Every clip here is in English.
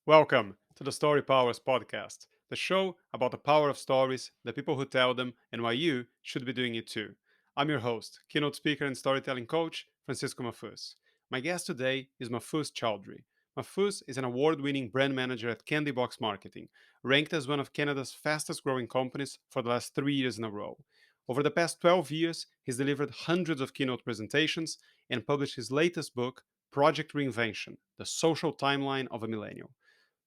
Welcome to the Storypowers Podcast, the show about the power of stories, the people who tell them, and why you should be doing it too. I'm your host, keynote speaker and storytelling coach, Francisco Mahfuz. My guest today is Mahfuz Chowdry. Mahfuz is an award winning brand manager at Candybox Marketing, ranked as one of Canada's fastest growing companies for the last 3 years in a row. Over the past 12 years, he's delivered hundreds of keynote presentations and published his latest book, Project Reinvention: The Social Timeline of a Millennial.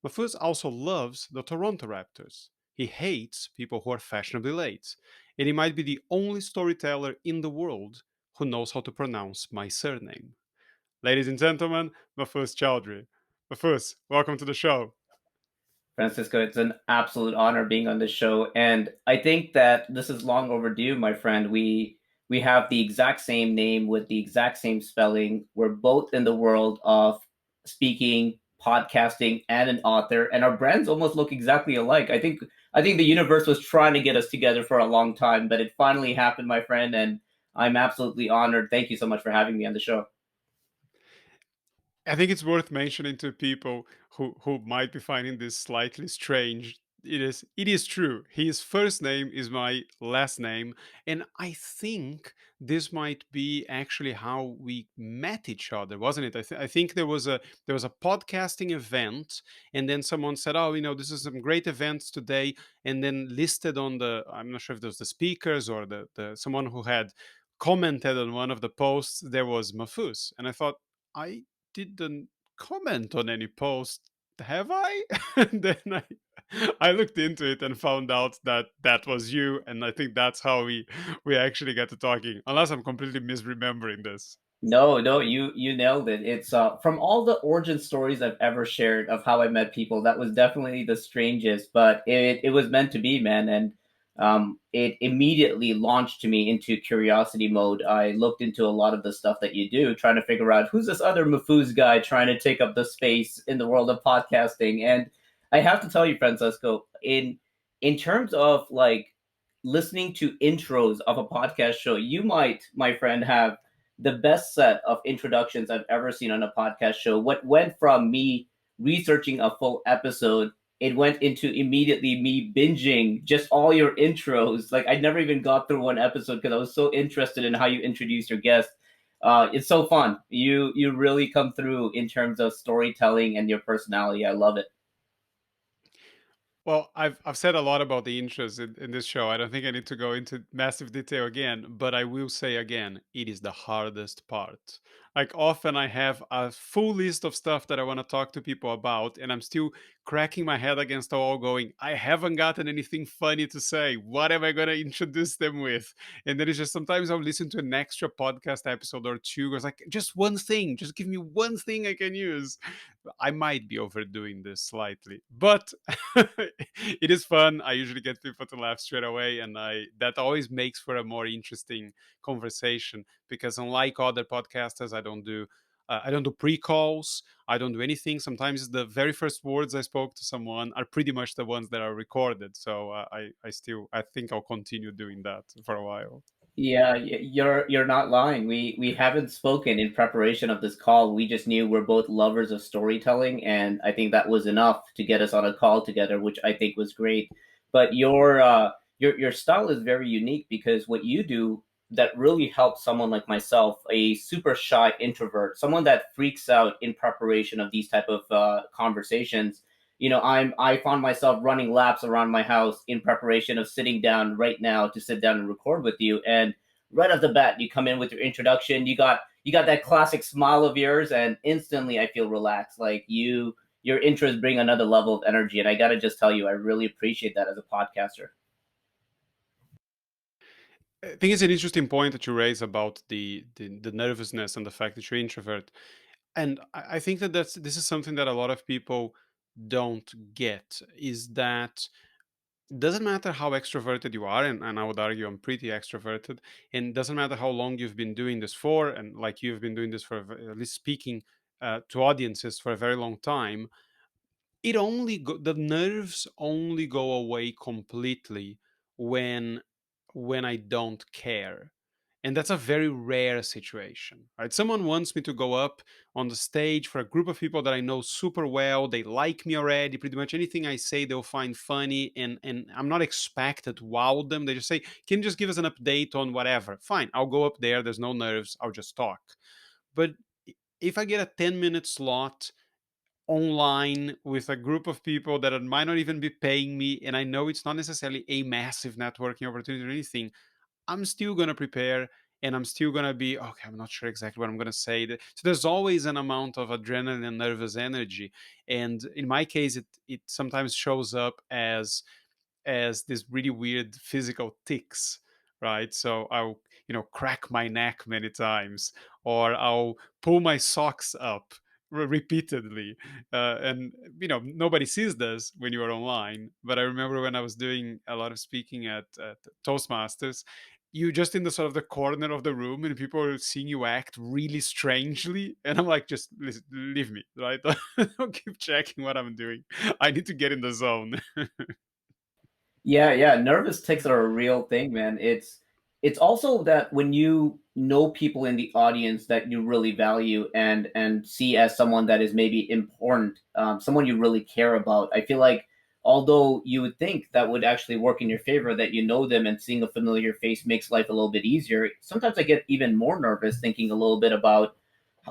Mahfuz also loves the Toronto Raptors. He hates people who are fashionably late. And he might be the only storyteller in the world who knows how to pronounce my surname. Ladies and gentlemen, Mahfuz Chowdry. Mahfuz, welcome to the show. Francisco, it's an absolute honor being on this show, and I think that this is long overdue, my friend. We have the exact same name with the exact same spelling. We're both in the world of speaking, podcasting, and an author, and our brands almost look exactly alike. I think the universe was trying to get us together for a long time, but it finally happened, my friend, and I'm absolutely honored. Thank you so much for having me on the show. I think it's worth mentioning to people who might be finding this slightly strange. It is true. His first name is my last name, and I think this might be actually how we met each other, wasn't it? I think there was a podcasting event, and then someone said, "Oh, this is some great events today," and then listed on the, I'm not sure if it was the speakers or the someone who had commented on one of the posts, there was Mahfuz, and I thought, I didn't comment on any post, have I? And then I looked into it and found out that that was you, and I think that's how we actually got to talking. Unless I'm completely misremembering this. No, no, you nailed it. It's from all the origin stories I've ever shared of how I met people, that was definitely the strangest, but it was meant to be, man. And it immediately launched me into curiosity mode. I looked into a lot of the stuff that you do, trying to figure out who's this other Mahfuz guy trying to take up the space in the world of podcasting. And I have to tell you, Francesco, in terms of like listening to intros of a podcast show, you might, my friend, have the best set of introductions I've ever seen on a podcast show. What went from me researching a full episode, it went into immediately me binging just all your intros. Like I never even got through one episode because I was so interested in how you introduced your guest. It's so fun. You really come through in terms of storytelling and your personality. I love it. Well, I've said a lot about the intros in this show. I don't think I need to go into massive detail again, but I will say again, it is the hardest part. Like often I have a full list of stuff that I want to talk to people about, and I'm still cracking my head against the wall going, I haven't gotten anything funny to say. What am I gonna introduce them with? And then it's just sometimes I'll listen to an extra podcast episode or two. I was like, just one thing, just give me one thing I can use. I might be overdoing this slightly, but it is fun. I usually get people to laugh straight away, and I that always makes for a more interesting conversation because unlike other podcasters, I don't do pre-calls. I don't do anything. Sometimes the very first words I spoke to someone are pretty much the ones that are recorded. So I think I'll continue doing that for a while. Yeah, you're not lying. We haven't spoken in preparation of this call. We just knew we're both lovers of storytelling, and I think that was enough to get us on a call together, which I think was great. But your style is very unique because what you do that really helps someone like myself, a super shy introvert, someone that freaks out in preparation of these type of conversations. I found myself running laps around my house in preparation of sitting down right now to sit down and record with you. And right off the bat, you come in with your introduction. You got that classic smile of yours, and instantly I feel relaxed. Like your intros bring another level of energy, and I gotta just tell you, I really appreciate that as a podcaster. I think it's an interesting point that you raise about the nervousness and the fact that you're introvert. And I think that this is something that a lot of people don't get, is that doesn't matter how extroverted you are, and I would argue I'm pretty extroverted, and doesn't matter how long you've been doing this for, and like you've been doing this for at least speaking to audiences for a very long time, the nerves only go away completely when when I don't care. And that's a very rare situation, right? Someone wants me to go up on the stage for a group of people that I know super well. They like me already. Pretty much anything I say, they'll find funny. And I'm not expected to wow them. They just say, can you just give us an update on whatever? Fine, I'll go up there. There's no nerves. I'll just talk. But if I get a 10-minute slot online with a group of people that might not even be paying me, and I know it's not necessarily a massive networking opportunity or anything, I'm still going to prepare, and I'm still going to be, okay, I'm not sure exactly what I'm going to say. So there's always an amount of adrenaline and nervous energy. And in my case, it sometimes shows up as this really weird physical tics, right? So I'll, crack my neck many times, or I'll pull my socks up repeatedly. And, nobody sees this when you are online. But I remember when I was doing a lot of speaking at Toastmasters, you just in the sort of the corner of the room and people are seeing you act really strangely. And I'm like, just listen, leave me, right? Don't keep checking what I'm doing. I need to get in the zone. Yeah, yeah, nervous tics are a real thing, man. It's also that when you know people in the audience that you really value and see as someone that is maybe important, someone you really care about. I feel like although you would think that would actually work in your favor, that you know them and seeing a familiar face makes life a little bit easier. Sometimes I get even more nervous thinking a little bit about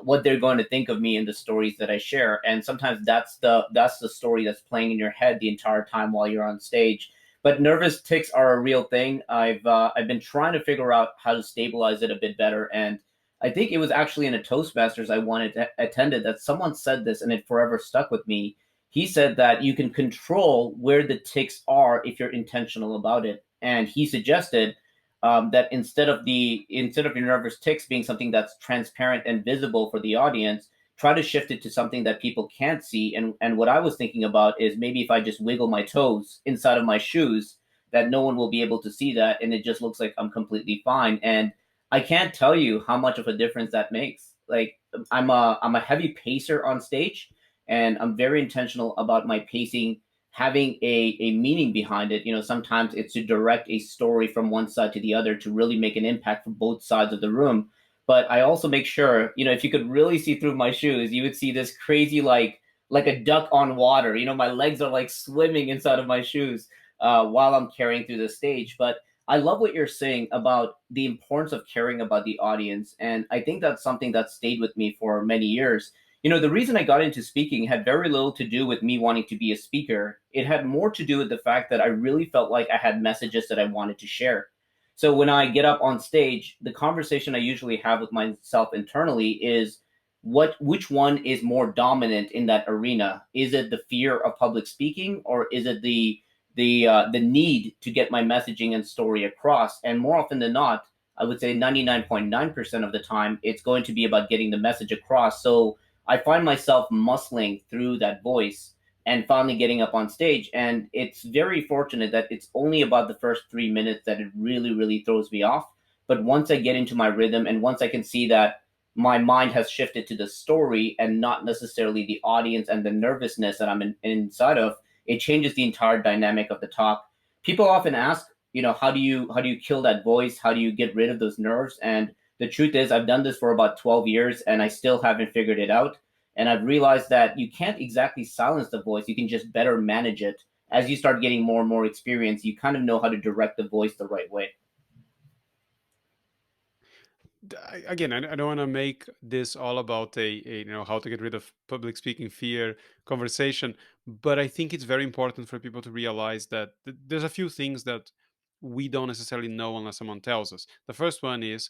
what they're going to think of me and the stories that I share. And sometimes that's the story that's playing in your head the entire time while you're on stage. But nervous tics are a real thing. I've been trying to figure out how to stabilize it a bit better, and I think it was actually in a Toastmasters I wanted to attended that someone said this, and it forever stuck with me. He said that you can control where the tics are if you're intentional about it, and he suggested that instead of your nervous tics being something that's transparent and visible for the audience, try to shift it to something that people can't see. And what I was thinking about is maybe if I just wiggle my toes inside of my shoes, that no one will be able to see that, and it just looks like I'm completely fine. And I can't tell you how much of a difference that makes. Like I'm a heavy pacer on stage, and I'm very intentional about my pacing having a meaning behind it. You know, sometimes it's to direct a story from one side to the other to really make an impact for both sides of the room. But I also make sure, you know, if you could really see through my shoes, you would see this crazy like a duck on water. You know, my legs are like swimming inside of my shoes while I'm carrying through the stage. But I love what you're saying about the importance of caring about the audience, and I think that's something that stayed with me for many years. You know, the reason I got into speaking had very little to do with me wanting to be a speaker. It had more to do with the fact that I really felt like I had messages that I wanted to share. So when I get up on stage, the conversation I usually have with myself internally is which one is more dominant in that arena? Is it the fear of public speaking, or is it the need to get my messaging and story across? And more often than not, I would say 99.9% of the time, it's going to be about getting the message across. So I find myself muscling through that voice and finally getting up on stage. And it's very fortunate that it's only about the first 3 minutes that it really, really throws me off. But once I get into my rhythm and once I can see that my mind has shifted to the story and not necessarily the audience and the nervousness that inside of, it changes the entire dynamic of the talk. People often ask, you know, how do you kill that voice? How do you get rid of those nerves? And the truth is, I've done this for about 12 years and I still haven't figured it out. And I've realized that you can't exactly silence the voice, you can just better manage it. As you start getting more and more experience, you kind of know how to direct the voice the right way. Again, I don't want to make this all about a how to get rid of public speaking fear conversation, but I think it's very important for people to realize that there's a few things that we don't necessarily know unless someone tells us. The first one is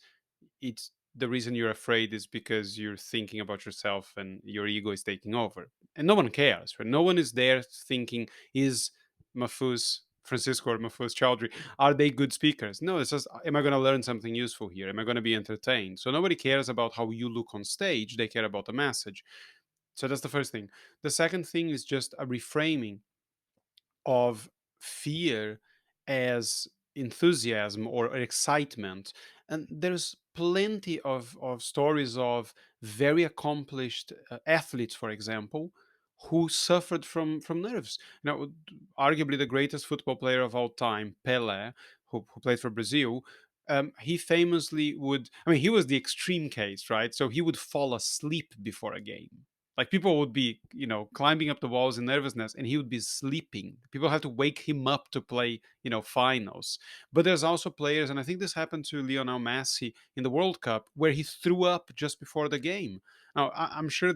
it's the reason you're afraid is because you're thinking about yourself and your ego is taking over, and no one cares. Right? No one is there thinking is Mahfuz Francisco or Mahfuz Chowdry, are they good speakers? No, it's just, am I going to learn something useful here? Am I going to be entertained? So nobody cares about how you look on stage. They care about the message. So that's the first thing. The second thing is just a reframing of fear as enthusiasm or excitement. And there's plenty of stories of very accomplished athletes, for example, who suffered from nerves. Now, arguably the greatest football player of all time, Pelé, who played for Brazil, he famously would, I mean, he was the extreme case, right? So he would fall asleep before a game. Like people would be, climbing up the walls in nervousness and he would be sleeping. People had to wake him up to play, finals. But there's also players, and I think this happened to Lionel Messi in the World Cup, where he threw up just before the game. Now, I'm sure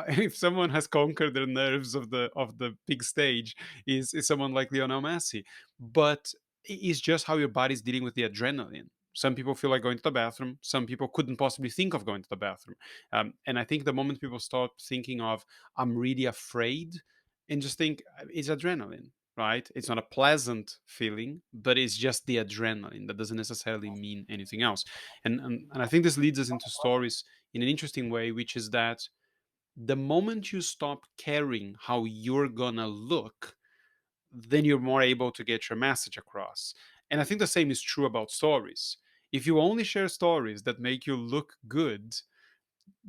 if someone has conquered the nerves of the big stage, is someone like Lionel Messi. But it's just how your body's dealing with the adrenaline. Some people feel like going to the bathroom. Some people couldn't possibly think of going to the bathroom. And I think the moment people start thinking of, I'm really afraid, and just think, it's adrenaline, right? It's not a pleasant feeling, but it's just the adrenaline. That doesn't necessarily mean anything else. And I think this leads us into stories in an interesting way, which is that the moment you stop caring how you're gonna look, then you're more able to get your message across. And I think the same is true about stories. If you only share stories that make you look good,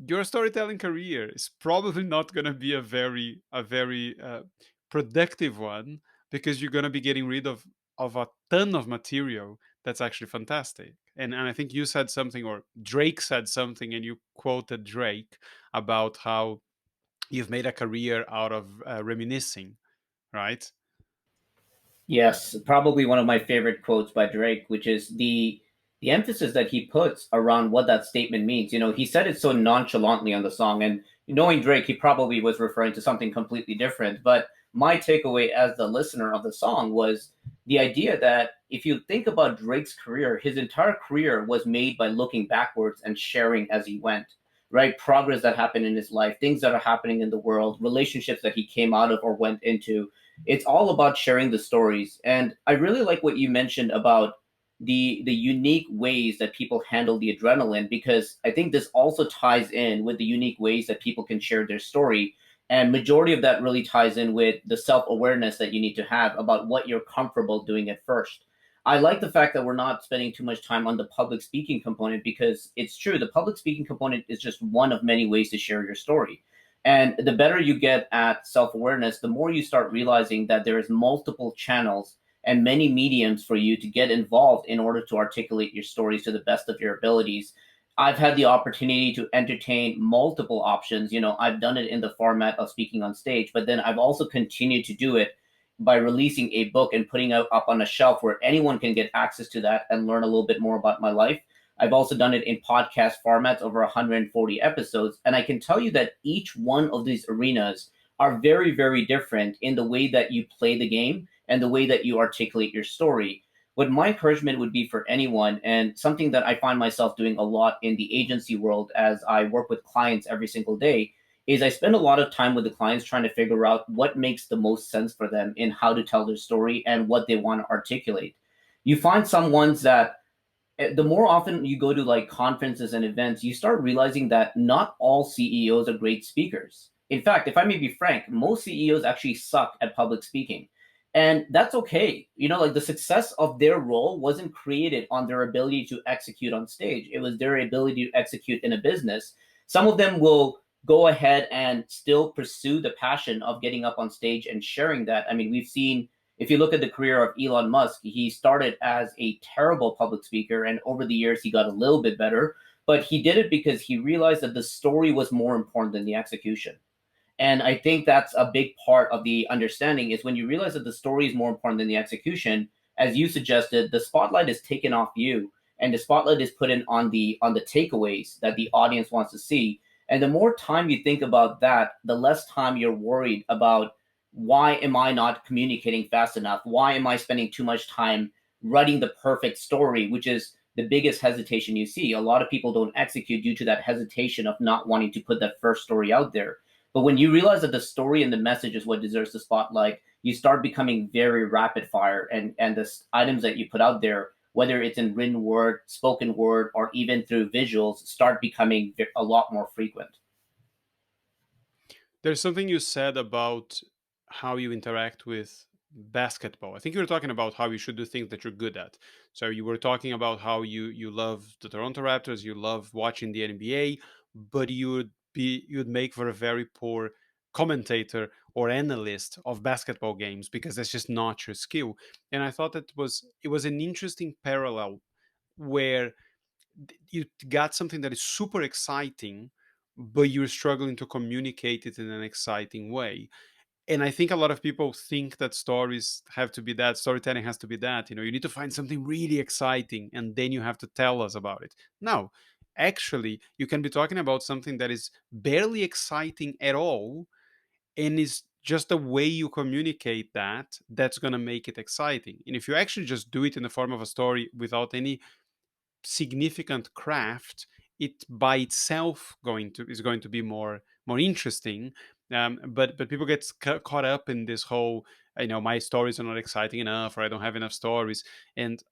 your storytelling career is probably not going to be a very productive one, because you're going to be getting rid of a ton of material that's actually fantastic. And I think you said something, or Drake said something, and you quoted Drake about how you've made a career out of reminiscing, right? Yes, probably one of my favorite quotes by Drake, which is the emphasis that he puts around what that statement means. You know, he said it so nonchalantly on the song, and knowing Drake, he probably was referring to something completely different. But my takeaway as the listener of the song was the idea that if you think about Drake's career, his entire career was made by looking backwards and sharing as he went. Right, progress that happened in his life, things that are happening in the world, relationships that he came out of or went into. It's all about sharing the stories. And I really like what you mentioned about the unique ways that people handle the adrenaline, because I think this also ties in with the unique ways that people can share their story. And majority of that really ties in with the self-awareness that you need to have about what you're comfortable doing at first. I like the fact that we're not spending too much time on the public speaking component, because it's true, the public speaking component is just one of many ways to share your story. And the better you get at self awareness, the more you start realizing that there is multiple channels and many mediums for you to get involved in order to articulate your stories to the best of your abilities. I've had the opportunity to entertain multiple options. You know, I've done it in the format of speaking on stage, but then I've also continued to do it by releasing a book and putting it up on a shelf where anyone can get access to that and learn a little bit more about my life. I've also done it in podcast formats, over 140 episodes. And I can tell you that each one of these arenas are very, very different in the way that you play the game and the way that you articulate your story. What my encouragement would be for anyone, and something that I find myself doing a lot in the agency world as I work with clients every single day, is I spend a lot of time with the clients trying to figure out what makes the most sense for them in how to tell their story and what they want to articulate. You find some ones that the more often you go to like conferences and events, you start realizing that not all CEOs are great speakers. In fact, if I may be frank, most CEOs actually suck at public speaking. And that's okay. You know, like the success of their role wasn't created on their ability to execute on stage, it was their ability to execute in a business. Some of them will go ahead and still pursue the passion of getting up on stage and sharing that. I mean, we've seen, if you look at the career of Elon Musk, he started as a terrible public speaker, and over the years he got a little bit better. But he did it because he realized that the story was more important than the execution. And I think that's a big part of the understanding, is when you realize that the story is more important than the execution, as you suggested, the spotlight is taken off you and the spotlight is put in on the takeaways that the audience wants to see. And the more time you think about that, the less time you're worried about, why am I not communicating fast enough? Why am I spending too much time writing the perfect story, which is the biggest hesitation you see. A lot of people don't execute due to that hesitation of not wanting to put that first story out there. But when you realize that the story and the message is what deserves the spotlight, you start becoming very rapid fire, and the items that you put out there, whether it's in written word, spoken word, or even through visuals, start becoming a lot more frequent. There's something you said about how you interact with basketball. I think you were talking about how you should do things that you're good at. So you were talking about how you love the Toronto Raptors, you love watching the NBA, but you'd make for a very poor commentator or analyst of basketball games, because that's just not your skill. And I thought it was an interesting parallel where you got something that is super exciting, but you're struggling to communicate it in an exciting way. And I think a lot of people think that stories have to be that, storytelling has to be that. You need to find something really exciting and then you have to tell us about it. No, actually, you can be talking about something that is barely exciting at all, and is just the way you communicate that's going to make it exciting. And if you actually just do it in the form of a story without any significant craft, it by itself is going to be more interesting. But people get caught up in this whole, my stories are not exciting enough, or I don't have enough stories. And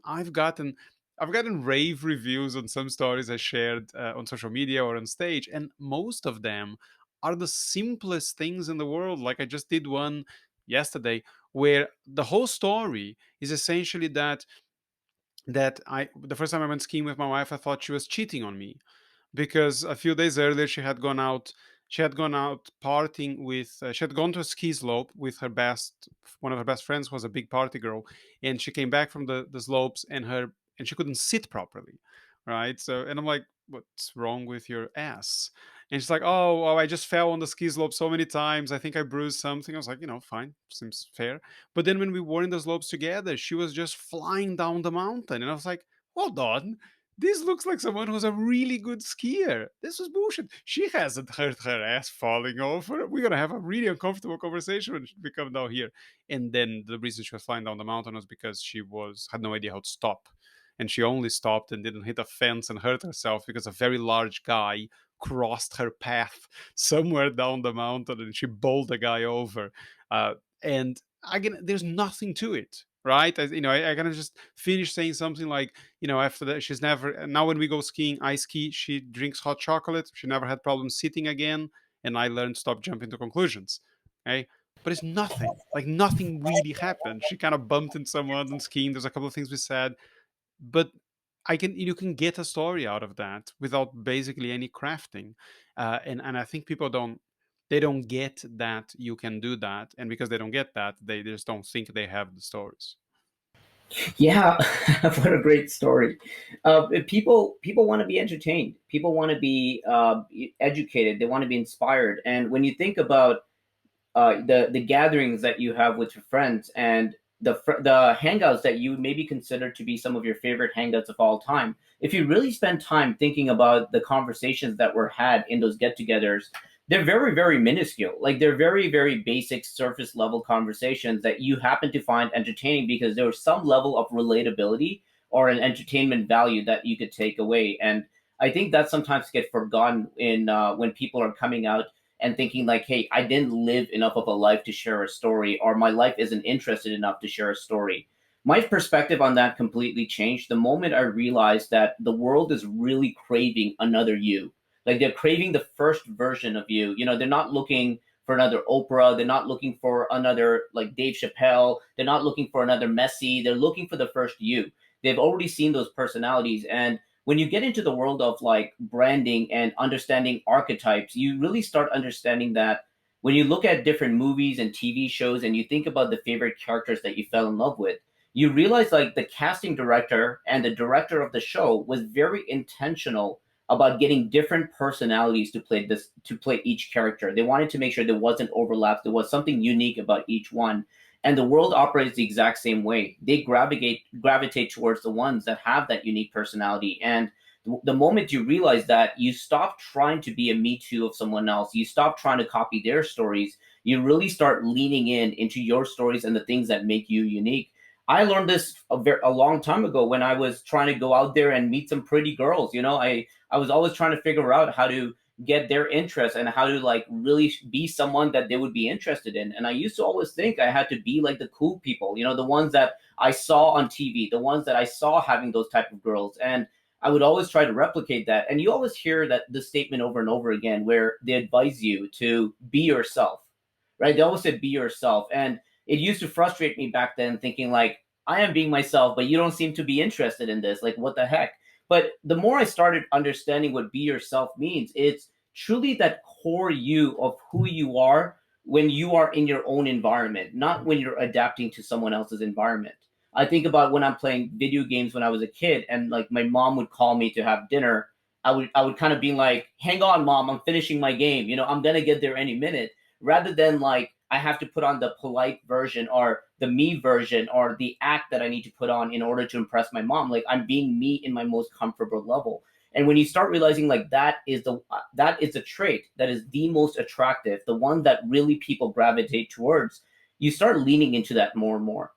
I've gotten rave reviews on some stories I shared on social media or on stage, and most of them are the simplest things in the world. Like I just did one yesterday where the whole story is essentially that I the first time I went skiing with my wife, I thought she was cheating on me, because a few days earlier she had gone out partying with she had gone to a ski slope with one of her best friends, was a big party girl, and she came back from the slopes, and she couldn't sit properly, right? So, and I'm like, what's wrong with your ass? And she's like, oh, I just fell on the ski slope so many times, I think I bruised something. I was like, fine, seems fair. But then when we were in the slopes together, she was just flying down the mountain, and I was like, hold on, this looks like someone who's a really good skier. This was bullshit. She hasn't hurt her ass falling over. We're gonna have a really uncomfortable conversation when we come down here. And then the reason she was flying down the mountain was because she had no idea how to stop. And she only stopped and didn't hit a fence and hurt herself because a very large guy crossed her path somewhere down the mountain, and she bowled the guy over. And again, there's nothing to it, right? I kind of just finished saying something like, after that, she's never, now when we go skiing, I ski, she drinks hot chocolate, she never had problems sitting again, and I learned to stop jumping to conclusions. Okay. But it's nothing, like nothing really happened. She kind of bumped into someone on skiing. There's a couple of things we said, but you can get a story out of that without basically any crafting. And I think people don't get that you can do that, and because they don't get that, they just don't think they have the stories. Yeah, what a great story. People want to be entertained. People want to be educated. They want to be inspired. And when you think about the gatherings that you have with your friends, and the hangouts that you maybe consider to be some of your favorite hangouts of all time, if you really spend time thinking about the conversations that were had in those get-togethers, they're very, very minuscule. Like, they're very, very basic, surface level conversations that you happen to find entertaining because there was some level of relatability or an entertainment value that you could take away. And I think that sometimes get forgotten in when people are coming out and thinking like, hey, I didn't live enough of a life to share a story, or my life isn't interested enough to share a story. My perspective on that completely changed the moment I realized that the world is really craving another you. Like, they're craving the first version of you. They're not looking for another Oprah. They're not looking for another like Dave Chappelle. They're not looking for another Messi. They're looking for the first you. They've already seen those personalities. And when you get into the world of like branding and understanding archetypes, you really start understanding that when you look at different movies and TV shows and you think about the favorite characters that you fell in love with, you realize like the casting director and the director of the show was very intentional about getting different personalities to play each character. They wanted to make sure there wasn't overlap. There was something unique about each one. And the world operates the exact same way. They gravitate towards the ones that have that unique personality. And the moment you realize that, you stop trying to be a me too of someone else. You stop trying to copy their stories. You really start leaning into your stories and the things that make you unique. I learned this a long time ago when I was trying to go out there and meet some pretty girls. I was always trying to figure out how to get their interest and how to like really be someone that they would be interested in. And I used to always think I had to be like the cool people, the ones that I saw on TV, the ones that I saw having those type of girls. And I would always try to replicate that. And you always hear that the statement over and over again where they advise you to be yourself, right? They always said be yourself. And it used to frustrate me back then, thinking like, I am being myself, but you don't seem to be interested in this. Like, what the heck? But the more I started understanding what be yourself means, it's truly that core you of who you are when you are in your own environment, not when you're adapting to someone else's environment. I think about when I'm playing video games when I was a kid, and like my mom would call me to have dinner. I would kind of be like, hang on, mom, I'm finishing my game. I'm gonna get there any minute, rather than like I have to put on the polite version or the me version or the act that I need to put on in order to impress my mom. Like I'm being me in my most comfortable level. And when you start realizing like that is a trait that is the most attractive, the one that really people gravitate towards, you start leaning into that more and more.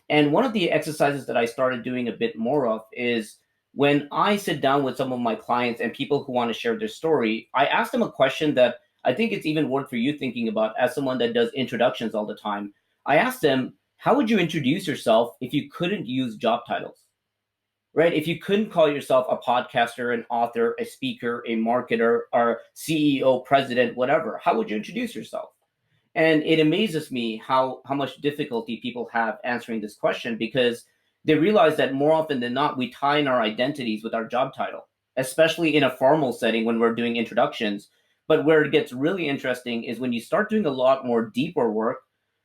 And one of the exercises that I started doing a bit more of is when I sit down with some of my clients and people who want to share their story, I ask them a question that I think it's even worth for you thinking about as someone that does introductions all the time. I ask them, how would you introduce yourself if you couldn't use job titles? Right? If you couldn't call yourself a podcaster, an author, a speaker, a marketer, or CEO, president, whatever, how would you introduce yourself? And it amazes me how much difficulty people have answering this question, because they realize that more often than not, we tie in our identities with our job title, especially in a formal setting when we're doing introductions. But where it gets really interesting is when you start doing a lot more deeper work,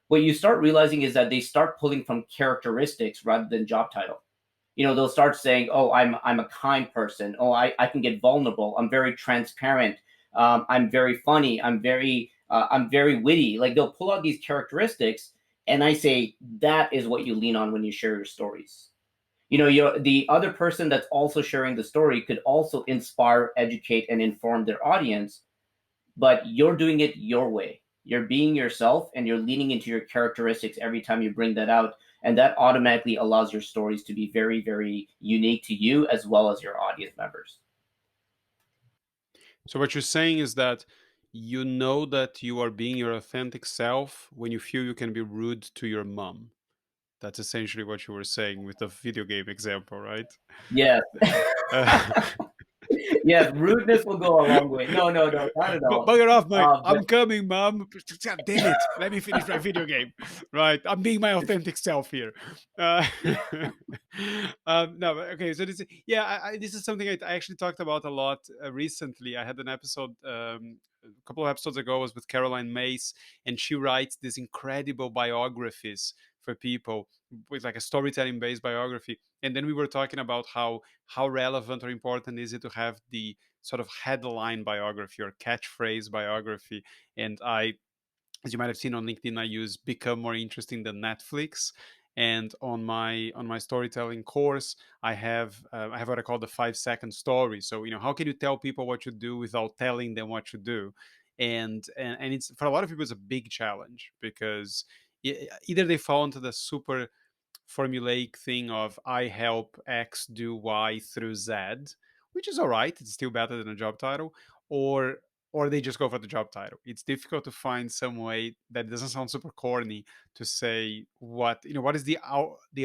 what you start realizing is that they start pulling from characteristics rather than job title. They'll start saying, oh, I'm a kind person. Oh, I can get vulnerable. I'm very transparent. I'm very funny. I'm very witty. Like they'll pull out these characteristics, and I say that is what you lean on when you share your stories. The other person that's also sharing the story could also inspire, educate, and inform their audience, but you're doing it your way. You're being yourself, and you're leaning into your characteristics every time you bring that out. And that automatically allows your stories to be very, very unique to you as well as your audience members. So what you're saying is that you know that you are being your authentic self when you feel you can be rude to your mom. That's essentially what you were saying with the video game example, right? Yes. Uh, Yes, rudeness will go a long way. No, no, no, not at all. Bugger off, mate. But I'm coming, mom. God damn it. Let me finish my video game. Right. I'm being my authentic self here. Uh, no, okay. So yeah, this is something I actually talked about a lot recently. I had an episode a couple of episodes ago, was with Caroline Mace, and she writes these incredible biographies for people with like a storytelling based biography. And then we were talking about how relevant or important is it to have the sort of headline biography or catchphrase biography. And as you might have seen on LinkedIn, I use Become More Interesting Than Netflix. And on my storytelling course, I have what I call the 5 second story. So how can you tell people what you do without telling them what you do? And it's, for a lot of people, it's a big challenge, because either they fall into the super formulaic thing of I help X do Y through Z, which is all right. It's still better than a job title, or or they just go for the job title. It's difficult to find some way that doesn't sound super corny to say what is the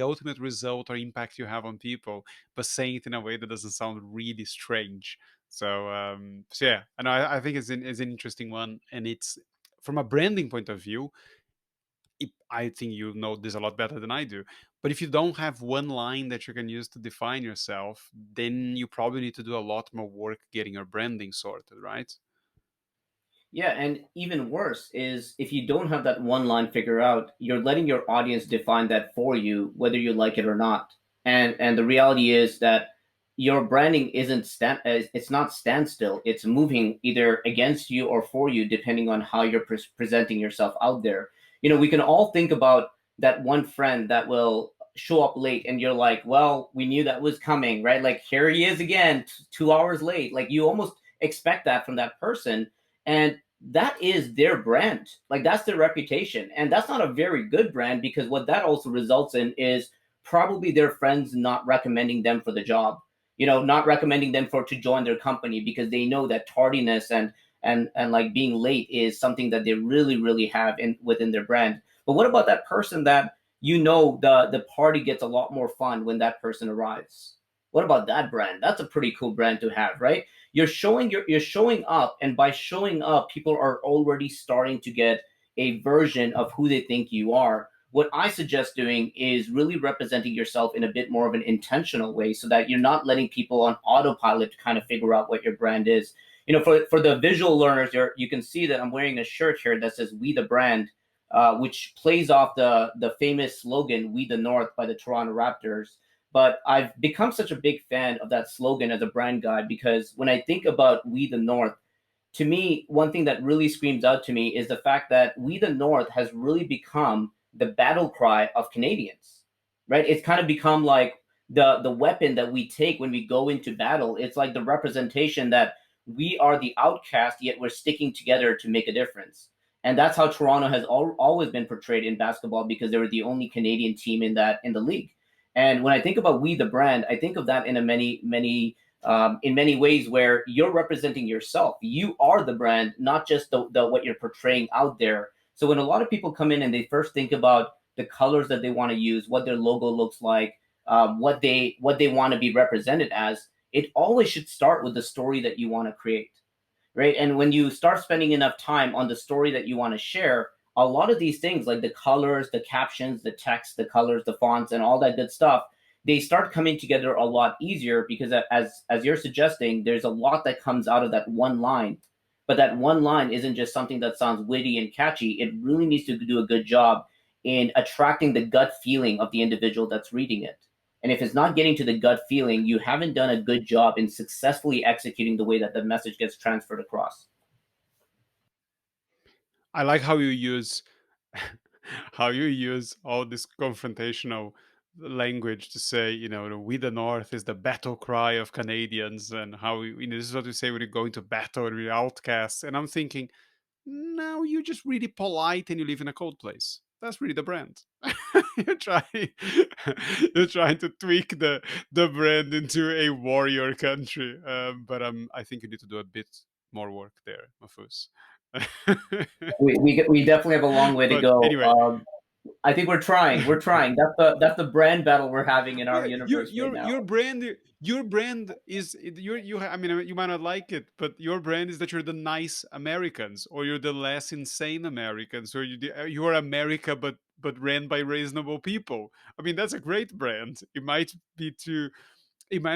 ultimate result or impact you have on people, but saying it in a way that doesn't sound really strange. So yeah, and I think it's an interesting one, and it's from a branding point of view. I think you know this a lot better than I do. But if you don't have one line that you can use to define yourself, then you probably need to do a lot more work getting your branding sorted, right? yeah, and even worse is if you don't have that one line figured out, you're letting your audience define that for you, whether you like it or not. And the reality is that your branding isn't it's not standstill. It's moving either against you or for you, depending on how you're presenting yourself out there. We can all think about that one friend that will show up late, and you're like, well, we knew that was coming, right? Like, here he is again, 2 hours late. Like, you almost expect that from that person, and that is their brand. Like, that's their reputation, and that's not a very good brand, because what that also results in is probably their friends not recommending them for the job, not recommending them to join their company, because they know that tardiness and like being late is something that they really, really have within their brand. But what about that person that the party gets a lot more fun when that person arrives? What about that brand? That's a pretty cool brand to have, right? You're showing up, and by showing up, people are already starting to get a version of who they think you are. What I suggest doing is really representing yourself in a bit more of an intentional way, so that you're not letting people on autopilot to kind of figure out what your brand is. For the visual learners, you can see that I'm wearing a shirt here that says "We the Brand." which plays off the famous slogan "We the North" by the Toronto Raptors. But I've become such a big fan of that slogan as a brand guy, because when I think about "We the North," to me, one thing that really screams out to me is the fact that "We the North" has really become the battle cry of Canadians, right? It's kind of become like the weapon that we take when we go into battle. It's like the representation that we are the outcast, yet we're sticking together to make a difference. And that's how Toronto has always been portrayed in basketball, because they were the only Canadian team in the league. And when I think about "We the Brand," I think of that in many ways, where you're representing yourself. You are the brand, not just the what you're portraying out there. So when a lot of people come in and they first think about the colors that they want to use, what their logo looks like, what they want to be represented as, it always should start with the story that you want to create, right? And when you start spending enough time on the story that you want to share, a lot of these things like the colors, the captions, the text, the colors, the fonts, and all that good stuff, they start coming together a lot easier, because as you're suggesting, there's a lot that comes out of that one line. But that one line isn't just something that sounds witty and catchy. It really needs to do a good job in attracting the gut feeling of the individual that's reading it. And if it's not getting to the gut feeling, you haven't done a good job in successfully executing the way that the message gets transferred across. I like how you use how you use all this confrontational language to say, we the North is the battle cry of Canadians, and how this is what we say when you go into battle and we're outcasts. And I'm thinking, no, you're just really polite and you live in a cold place. That's really the brand. you're trying you're trying to tweak the brand into a warrior country. But I think you need to do a bit more work there, Mahfuz. We definitely have a long way to But go. anyway, I think we're trying. We're trying. That's the brand battle we're having in our yeah, universe right now. your brand is you. I mean, you might not like it, but your brand is that you're the nice Americans, or you're the less insane Americans, or you are America, but ran by reasonable people. I mean, that's a great brand. It might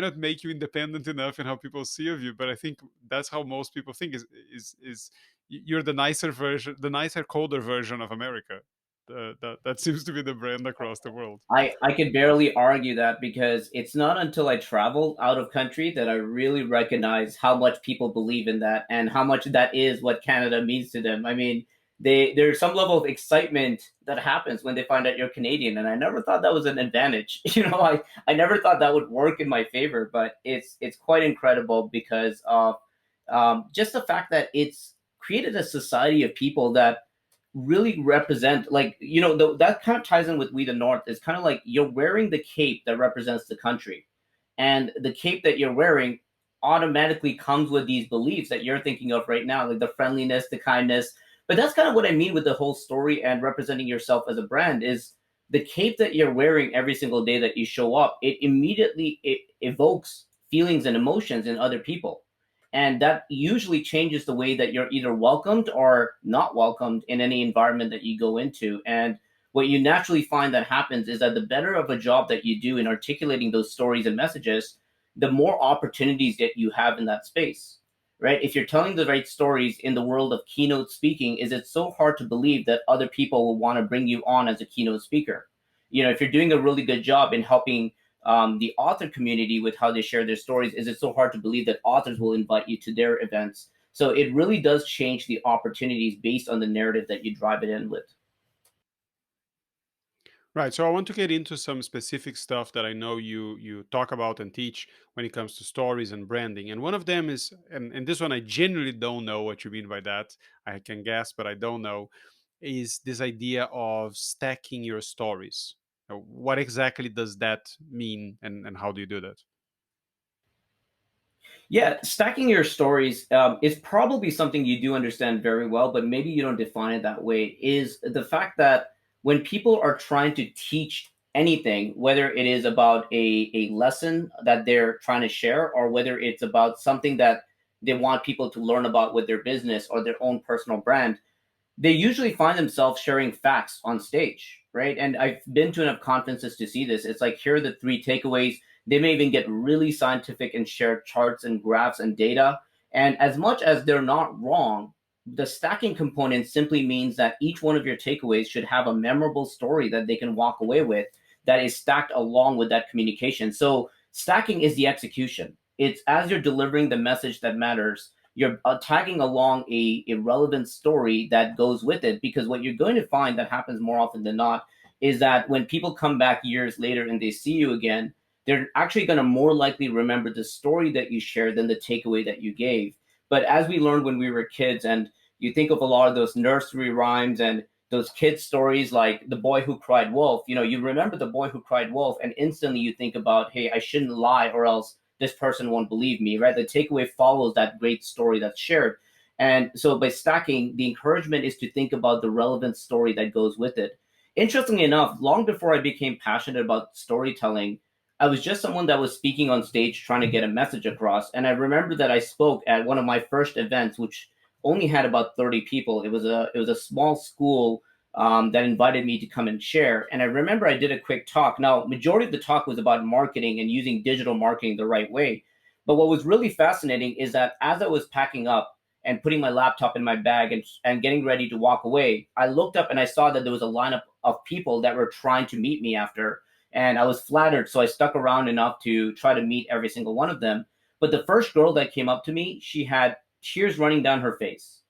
not make you independent enough in how people see of you, but I think that's how most people think is you're the nicer version, the nicer, colder version of America. That seems to be the brand across the world. I could barely argue that, because it's not until I travel out of country that I really recognize how much people believe in that, and how much that is what Canada means to them. I mean, there's some level of excitement that happens when they find out you're Canadian, and I never thought that was an advantage. I never thought that would work in my favor, but it's quite incredible, because of just the fact that it's created a society of people that really represent, like, that kind of ties in with "We the North." It's kind of like you're wearing the cape that represents the country, and the cape that you're wearing automatically comes with these beliefs that you're thinking of right now, like the friendliness, the kindness. But that's kind of what I mean with the whole story and representing yourself as a brand. Is the cape that you're wearing every single day that you show up, it evokes feelings and emotions in other people, and that usually changes the way that you're either welcomed or not welcomed in any environment that you go into. And what you naturally find that happens is that the better of a job that you do in articulating those stories and messages, the more opportunities that you have in that space, right? If you're telling the right stories in the world of keynote speaking, is it so hard to believe that other people will want to bring you on as a keynote speaker? If you're doing a really good job in helping the author community with how they share their stories, is it so hard to believe that authors will invite you to their events? So it really does change the opportunities based on the narrative that you drive it in with. Right. So I want to get into some specific stuff that I know you talk about and teach when it comes to stories and branding. And one of them is, and this one I genuinely don't know what you mean by that. I can guess, but I don't know, is this idea of stacking your stories. What exactly does that mean, and how do you do that? Yeah, stacking your stories is probably something you do understand very well, but maybe you don't define it that way. Is the fact that when people are trying to teach anything, whether it is about a lesson that they're trying to share, or whether it's about something that they want people to learn about with their business or their own personal brand, they usually find themselves sharing facts on stage, right? And I've been to enough conferences to see this. It's like, here are the three takeaways. They may even get really scientific and share charts and graphs and data. And as much as they're not wrong, the stacking component simply means that each one of your takeaways should have a memorable story that they can walk away with that is stacked along with that communication. So stacking is the execution. It's as you're delivering the message that matters, you're tagging along a relevant story that goes with it. Because what you're going to find that happens more often than not is that when people come back years later and they see you again, they're actually going to more likely remember the story that you shared than the takeaway that you gave. But as we learned when we were kids, and you think of a lot of those nursery rhymes and those kids stories like the boy who cried wolf, you remember the boy who cried wolf and instantly you think about, hey, I shouldn't lie or else this person won't believe me, right? The takeaway follows that great story that's shared. And so by stacking, the encouragement is to think about the relevant story that goes with it. Interestingly enough, long before I became passionate about storytelling, I was just someone that was speaking on stage trying to get a message across. And I remember that I spoke at one of my first events, which only had about 30 people. It was a small school that invited me to come and share. And I remember I did a quick talk. Now, majority of the talk was about marketing and using digital marketing the right way. But what was really fascinating is that as I was packing up and putting my laptop in my bag and getting ready to walk away, I looked up and I saw that there was a lineup of people that were trying to meet me after. And I was flattered. So I stuck around enough to try to meet every single one of them. But the first girl that came up to me, she had tears running down her face.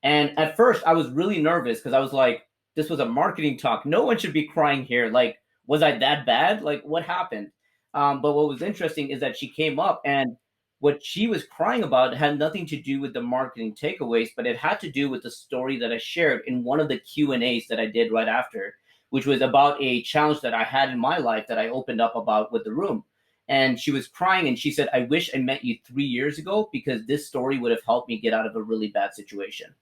And at first, I was really nervous because I was like, this was a marketing talk. No one should be crying here. Like, was I that bad? Like, what happened? But what was interesting is that she came up and what she was crying about had nothing to do with the marketing takeaways, but it had to do with the story that I shared in one of the Q&As that I did right after, which was about a challenge that I had in my life that I opened up about with the room. And she was crying and she said, I wish I met you 3 years ago because this story would have helped me get out of a really bad situation.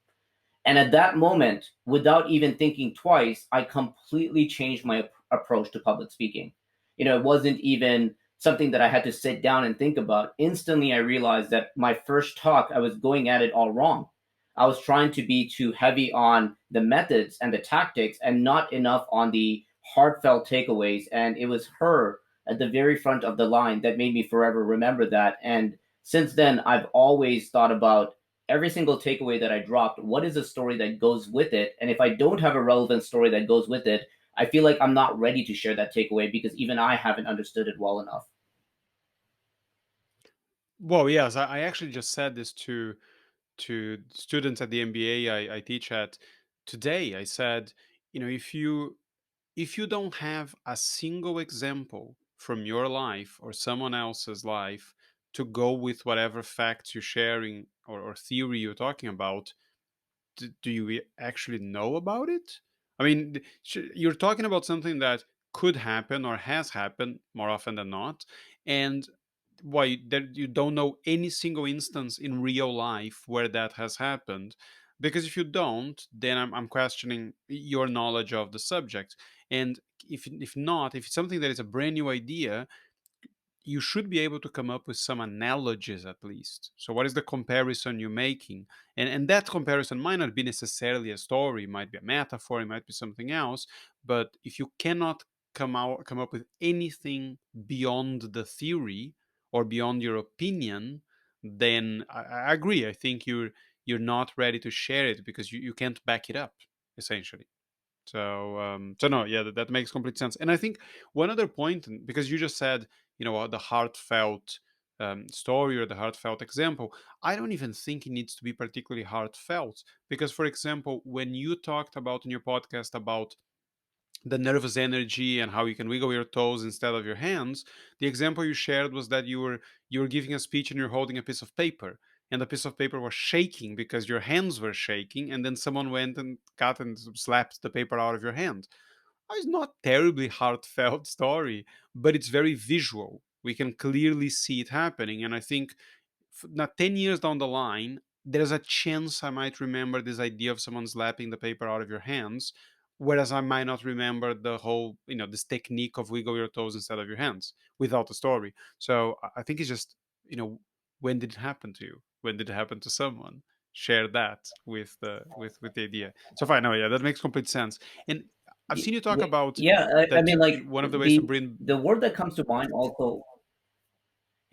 And at that moment, without even thinking twice, I completely changed my approach to public speaking. It wasn't even something that I had to sit down and think about. Instantly, I realized that my first talk, I was going at it all wrong. I was trying to be too heavy on the methods and the tactics and not enough on the heartfelt takeaways. And it was her at the very front of the line that made me forever remember that. And since then, I've always thought about every single takeaway that I dropped, what is the story that goes with it? And if I don't have a relevant story that goes with it, I feel like I'm not ready to share that takeaway because even I haven't understood it well enough. Well, yes, I actually just said this to students at the MBA I teach at today. I said, if you don't have a single example from your life or someone else's life to go with whatever facts you're sharing or theory you're talking about, do you actually know about it? I mean, you're talking about something that could happen or has happened more often than not, and why that you don't know any single instance in real life where that has happened. Because if you don't, then I'm questioning your knowledge of the subject. And if not, if it's something that is a brand new idea, you should be able to come up with some analogies at least. So what is the comparison you're making? And that comparison might not be necessarily a story, it might be a metaphor, it might be something else. But if you cannot come up with anything beyond the theory or beyond your opinion, then I agree. I think you're not ready to share it because you can't back it up, essentially. So no, yeah, that makes complete sense. And I think one other point, because you just said, the heartfelt story or the heartfelt example, I don't even think it needs to be particularly heartfelt. Because, for example, when you talked about in your podcast about the nervous energy and how you can wiggle your toes instead of your hands, the example you shared was that you were giving a speech and you're holding a piece of paper, and the piece of paper was shaking because your hands were shaking, and then someone went and got and slapped the paper out of your hand. It's not terribly heartfelt story, but it's very visual. We can clearly see it happening, and I think now 10 years down the line, there's a chance I might remember this idea of someone slapping the paper out of your hands, whereas I might not remember the whole, this technique of wiggle your toes instead of your hands without the story. So I think it's just, when did it happen to you? When did it happen to someone? Share that with the idea. So fine, no, yeah, that makes complete sense. And I've seen you talk about Yeah, I that mean, like one of the ways to the bring. the word that comes to mind also.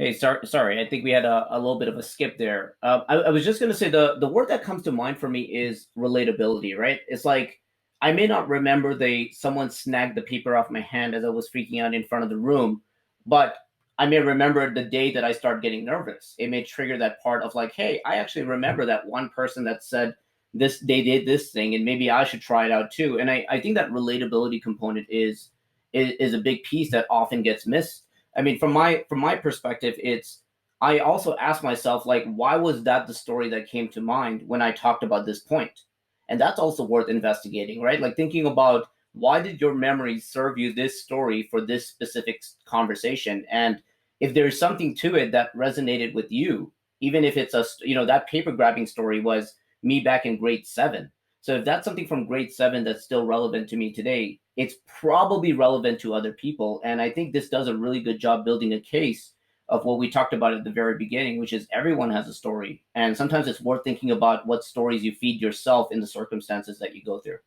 Hey, sorry. I think we had a little bit of a skip there. I was just going to say the word that comes to mind for me is relatability, right? It's like I may not remember someone snagged the paper off my hand as I was freaking out in front of the room, but I may remember the day that I start getting nervous. It may trigger that part of like, hey, I actually remember that one person that said this, they did this thing, and maybe I should try it out too. And I think that relatability component is a big piece that often gets missed. I mean, from my perspective, it's I also ask myself like, why was that the story that came to mind when I talked about this point? And that's also worth investigating, right? Like thinking about why did your memory serve you this story for this specific conversation, and if there's something to it that resonated with you, even if it's that paper grabbing story was me back in grade 7. So if that's something from grade 7 that's still relevant to me today, it's probably relevant to other people. And I think this does a really good job building a case of what we talked about at the very beginning, which is everyone has a story. And sometimes it's worth thinking about what stories you feed yourself in the circumstances that you go through.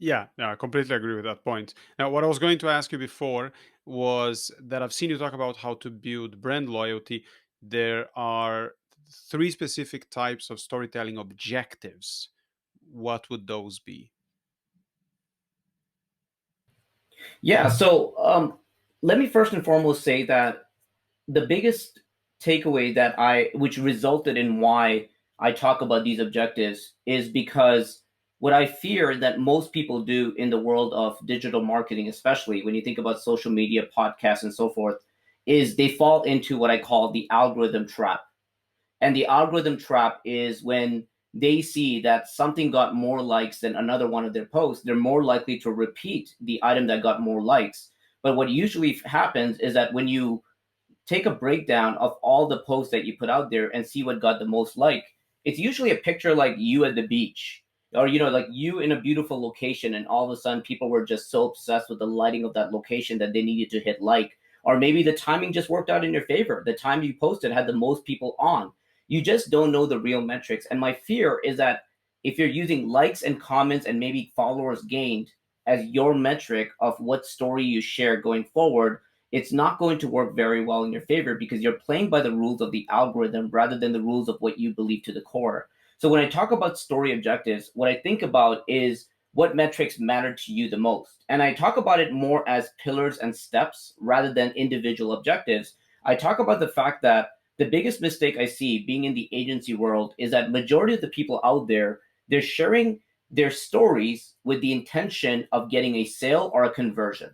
Yeah, no, I completely agree with that point. Now, what I was going to ask you before was that I've seen you talk about how to build brand loyalty. There are three specific types of storytelling objectives. What would those be? Yeah. So let me first and foremost say that the biggest takeaway which resulted in why I talk about these objectives is because what I fear that most people do in the world of digital marketing, especially when you think about social media, podcasts, and so forth, is they fall into what I call the algorithm trap. And the algorithm trap is when they see that something got more likes than another one of their posts, they're more likely to repeat the item that got more likes. But what usually happens is that when you take a breakdown of all the posts that you put out there and see what got the most like, it's usually a picture like you at the beach, or like you in a beautiful location, and all of a sudden people were just so obsessed with the lighting of that location that they needed to hit like. Or maybe the timing just worked out in your favor. The time you posted had the most people on. You just don't know the real metrics. And my fear is that if you're using likes and comments and maybe followers gained as your metric of what story you share going forward, it's not going to work very well in your favor because you're playing by the rules of the algorithm rather than the rules of what you believe to the core. So when I talk about story objectives, what I think about is what metrics matter to you the most. And I talk about it more as pillars and steps rather than individual objectives. I talk about the fact that the biggest mistake I see being in the agency world is that majority of the people out there, they're sharing their stories with the intention of getting a sale or a conversion,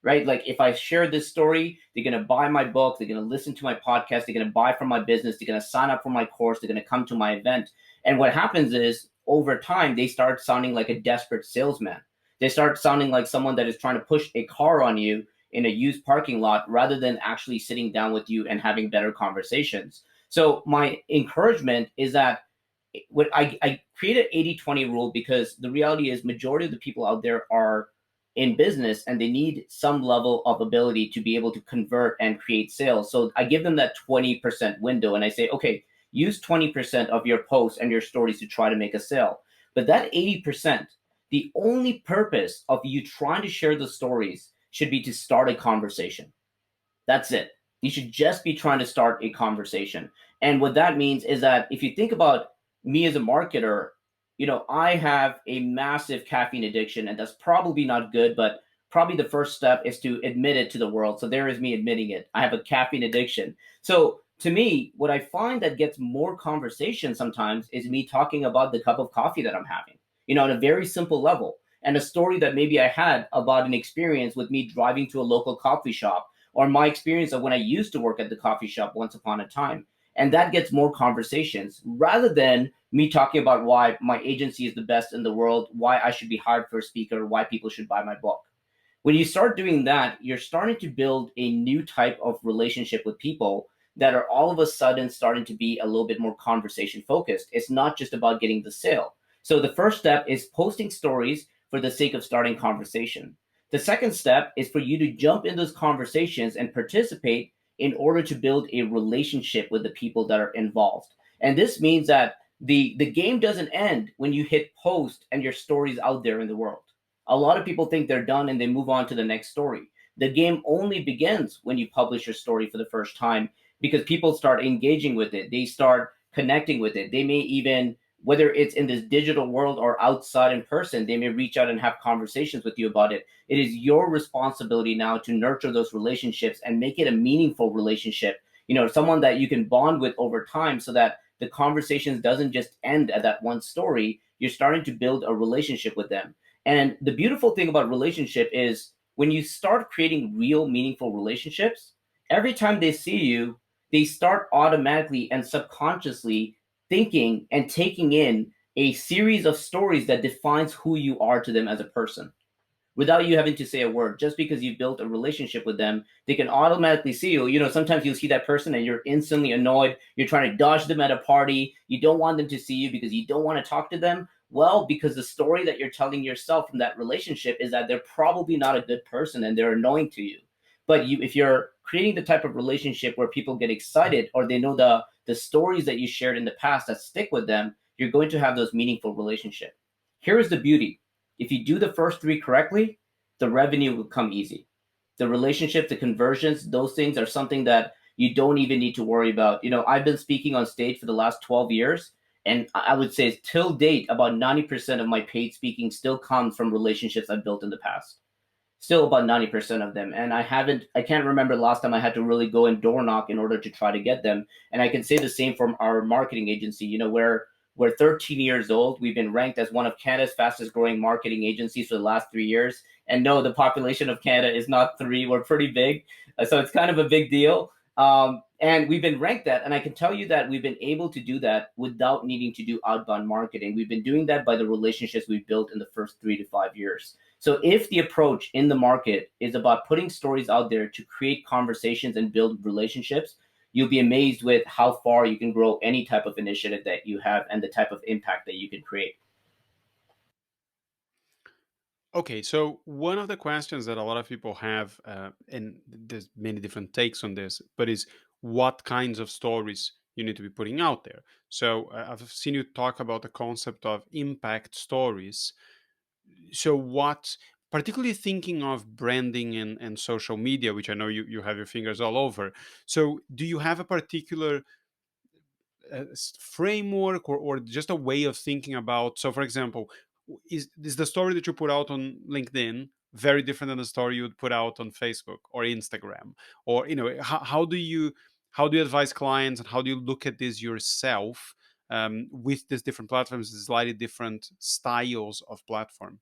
right? Like if I share this story, they're going to buy my book, they're going to listen to my podcast, they're going to buy from my business, they're going to sign up for my course, they're going to come to my event. And what happens is over time, they start sounding like a desperate salesman. They start sounding like someone that is trying to push a car on you in a used parking lot rather than actually sitting down with you and having better conversations. So my encouragement is that what I created 80-20 rule because the reality is majority of the people out there are in business and they need some level of ability to be able to convert and create sales. So I give them that 20% window and I say, okay, use 20% of your posts and your stories to try to make a sale. But that 80%, the only purpose of you trying to share the stories should be to start a conversation. That's it. You should just be trying to start a conversation. And what that means is that if you think about me as a marketer, I have a massive caffeine addiction, and that's probably not good, but probably the first step is to admit it to the world. So there is me admitting it. I have a caffeine addiction. So to me, what I find that gets more conversation sometimes is me talking about the cup of coffee that I'm having, on a very simple level. And a story that maybe I had about an experience with me driving to a local coffee shop, or my experience of when I used to work at the coffee shop once upon a time. And that gets more conversations rather than me talking about why my agency is the best in the world, why I should be hired for a speaker, why people should buy my book. When you start doing that, you're starting to build a new type of relationship with people that are all of a sudden starting to be a little bit more conversation focused. It's not just about getting the sale. So the first step is posting stories for the sake of starting conversation. The second step is for you to jump in those conversations and participate in order to build a relationship with the people that are involved. And this means that the game doesn't end when you hit post and your story's out there in the world. A lot of people think they're done and they move on to the next story. The game only begins when you publish your story for the first time, because people start engaging with it. They start connecting with it. They may even, whether it's in this digital world or outside in person, they may reach out and have conversations with you about it. It is your responsibility now to nurture those relationships and make it a meaningful relationship. Someone that you can bond with over time, so that the conversations doesn't just end at that one story. You're starting to build a relationship with them. And the beautiful thing about relationship is, when you start creating real meaningful relationships, every time they see you, they start automatically and subconsciously thinking and taking in a series of stories that defines who you are to them as a person, without you having to say a word. Just because you've built a relationship with them, they can automatically see you. Sometimes you'll see that person and you're instantly annoyed. You're trying to dodge them at a party. You don't want them to see you because you don't want to talk to them. Well, because the story that you're telling yourself from that relationship is that they're probably not a good person and they're annoying to you. But if you're creating the type of relationship where people get excited, or they know the stories that you shared in the past that stick with them, you're going to have those meaningful relationships. Here's the beauty. If you do the first three correctly, the revenue will come easy. The relationship, the conversions, those things are something that you don't even need to worry about. I've been speaking on stage for the last 12 years, and I would say till date, about 90% of my paid speaking still comes from relationships I've built in the past. Still about 90% of them. And I can't remember the last time I had to really go and door knock in order to try to get them. And I can say the same from our marketing agency. We're 13 years old. We've been ranked as one of Canada's fastest growing marketing agencies for the last 3 years. And no, the population of Canada is not 3. We're pretty big. So it's kind of a big deal. And we've been ranked that. And I can tell you that we've been able to do that without needing to do outbound marketing. We've been doing that by the relationships we've built in the first 3 to 5 years. So if the approach in the market is about putting stories out there to create conversations and build relationships, you'll be amazed with how far you can grow any type of initiative that you have and the type of impact that you can create. Okay, so one of the questions that a lot of people have, and there's many different takes on this, but is what kinds of stories you need to be putting out there. So I've seen you talk about the concept of impact stories. So what, particularly thinking of branding and social media, which I know you have your fingers all over. So do you have a particular framework, or just a way of thinking about, so for example, is the story that you put out on LinkedIn very different than the story you would put out on Facebook or Instagram? Or how do you advise clients, and how do you look at this yourself, with these different platforms, these slightly different styles of platform?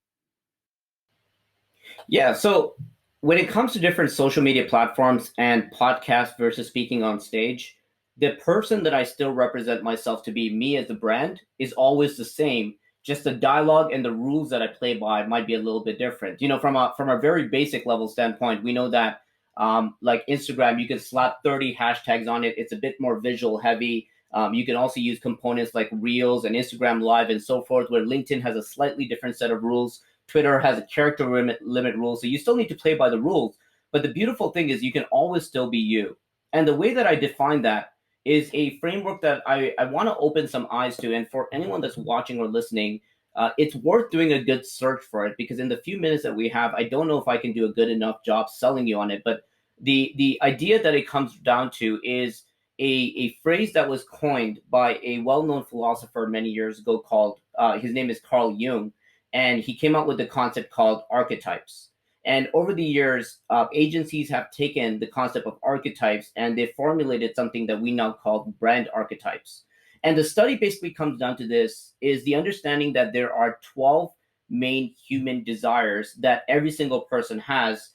Yeah. So when it comes to different social media platforms and podcasts versus speaking on stage, the person that I still represent myself to be, me as a brand, is always the same. Just the dialogue and the rules that I play by might be a little bit different. From a very basic level standpoint, we know that like Instagram, you can slap 30 hashtags on it. It's a bit more visual heavy. You can also use components like Reels and Instagram Live and so forth, where LinkedIn has a slightly different set of rules. Twitter has a character limit rule, so you still need to play by the rules. But the beautiful thing is you can always still be you. And the way that I define that is a framework that I want to open some eyes to. And for anyone that's watching or listening, it's worth doing a good search for it, because in the few minutes that we have, I don't know if I can do a good enough job selling you on it. But the idea that it comes down to is a phrase that was coined by a well-known philosopher many years ago called, his name is Carl Jung, and he came up with the concept called archetypes. And over the years, agencies have taken the concept of archetypes and they formulated something that we now call brand archetypes. And the study basically comes down to this: is the understanding that there are 12 main human desires that every single person has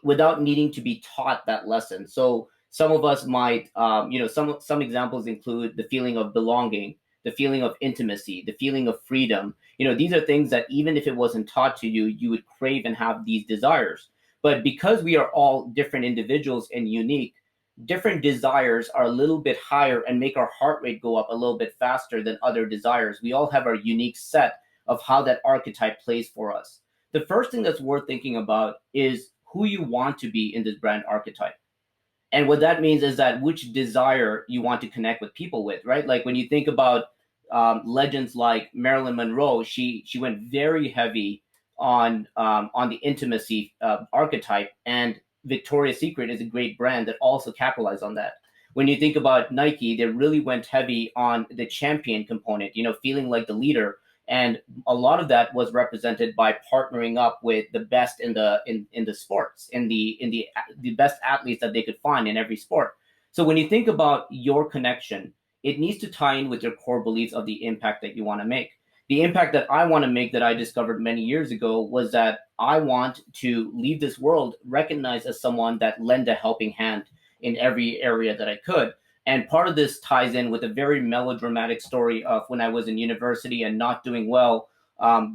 without needing to be taught that lesson. So some of us might, some examples include the feeling of belonging, the feeling of intimacy, the feeling of freedom. These are things that even if it wasn't taught to you, you would crave and have these desires. But because we are all different individuals and unique, different desires are a little bit higher and make our heart rate go up a little bit faster than other desires. We all have our unique set of how that archetype plays for us. The first thing that's worth thinking about is who you want to be in this brand archetype. And what that means is that which desire you want to connect with people with, right? Like when you think about legends like Marilyn Monroe, she went very heavy on the intimacy archetype, and Victoria's Secret is a great brand that also capitalized on that. When you think about Nike, they really went heavy on the champion component, feeling like the leader. And a lot of that was represented by partnering up with the best in the sports, in the best athletes that they could find in every sport. So when you think about your connection, it needs to tie in with your core beliefs of the impact that you want to make. The impact that I want to make, that I discovered many years ago, was that I want to leave this world recognized as someone that lend a helping hand in every area that I could. And part of this ties in with a very melodramatic story of when I was in university and not doing well.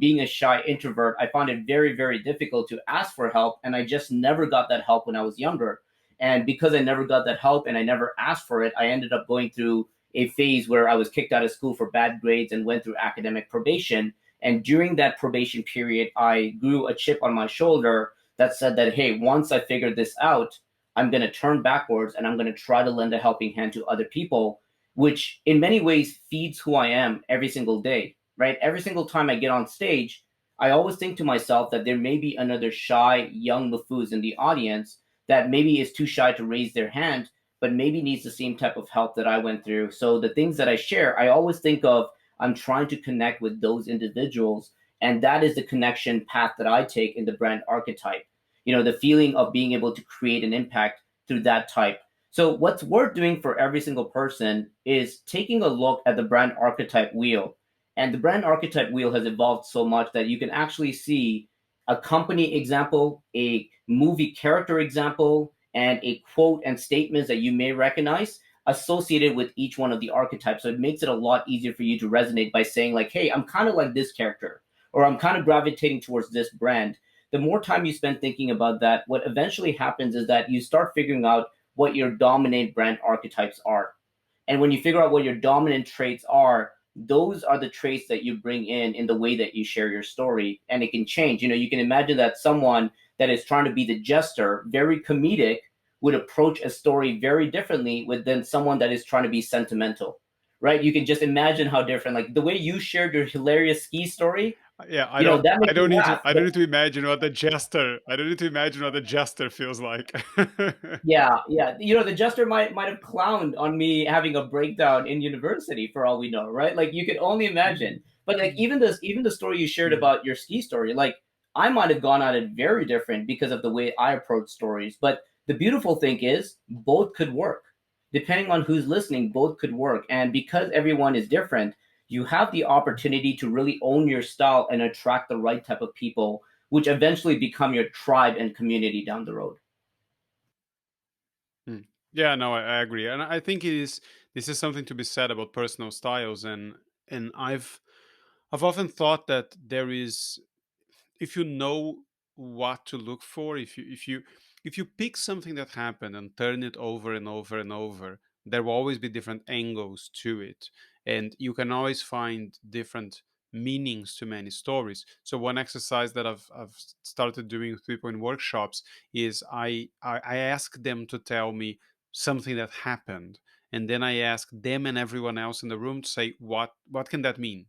Being a shy introvert, I found it very, very difficult to ask for help. And I just never got that help when I was younger. And because I never got that help and I never asked for it, I ended up going through a phase where I was kicked out of school for bad grades and went through academic probation. And during that probation period, I grew a chip on my shoulder that said that, hey, once I figured this out, I'm going to turn backwards and I'm going to try to lend a helping hand to other people, which in many ways feeds who I am every single day, right? Every single time I get on stage, I always think to myself that there may be another shy young Mahfuz in the audience that maybe is too shy to raise their hand, but maybe needs the same type of help that I went through. So the things that I share, I always think of, I'm trying to connect with those individuals. And that is the connection path that I take in the brand archetype. The feeling of being able to create an impact through that type. So what's worth doing for every single person is taking a look at the brand archetype wheel. And the brand archetype wheel has evolved so much that you can actually see a company example, a movie character example, and a quote and statements that you may recognize associated with each one of the archetypes. So it makes it a lot easier for you to resonate by saying like, hey, I'm kind of like this character, or I'm kind of gravitating towards this brand. The more time you spend thinking about that, what eventually happens is that you start figuring out what your dominant brand archetypes are. And when you figure out what your dominant traits are, those are the traits that you bring in the way that you share your story. And it can change. You can imagine that someone that is trying to be the jester, very comedic, would approach a story very differently than someone that is trying to be sentimental, right? You can just imagine how different, like the way you shared your hilarious ski story, Yeah, I don't that I makes me don't need to laugh. I don't need to imagine what the jester I don't need to imagine what the jester feels like. Yeah, yeah. The jester might have clowned on me having a breakdown in university for all we know, right? Like you can only imagine. But like even the story you shared Mm. about your ski story, like I might have gone at it very different because of the way I approach stories. But the beautiful thing is both could work. Depending on who's listening, both could work. And because everyone is different, you have the opportunity to really own your style and attract the right type of people, which eventually become your tribe and community down the road. Mm. Yeah, no, I agree, and I think this is something to be said about personal styles, and I've often thought that there is, if you know what to look for, if you pick something that happened and turn it over and over and over, there will always be different angles to it, and you can always find different meanings to many stories. So one exercise that I've started doing with people in workshops is I ask them to tell me something that happened, and then I ask them and everyone else in the room to say what can that mean,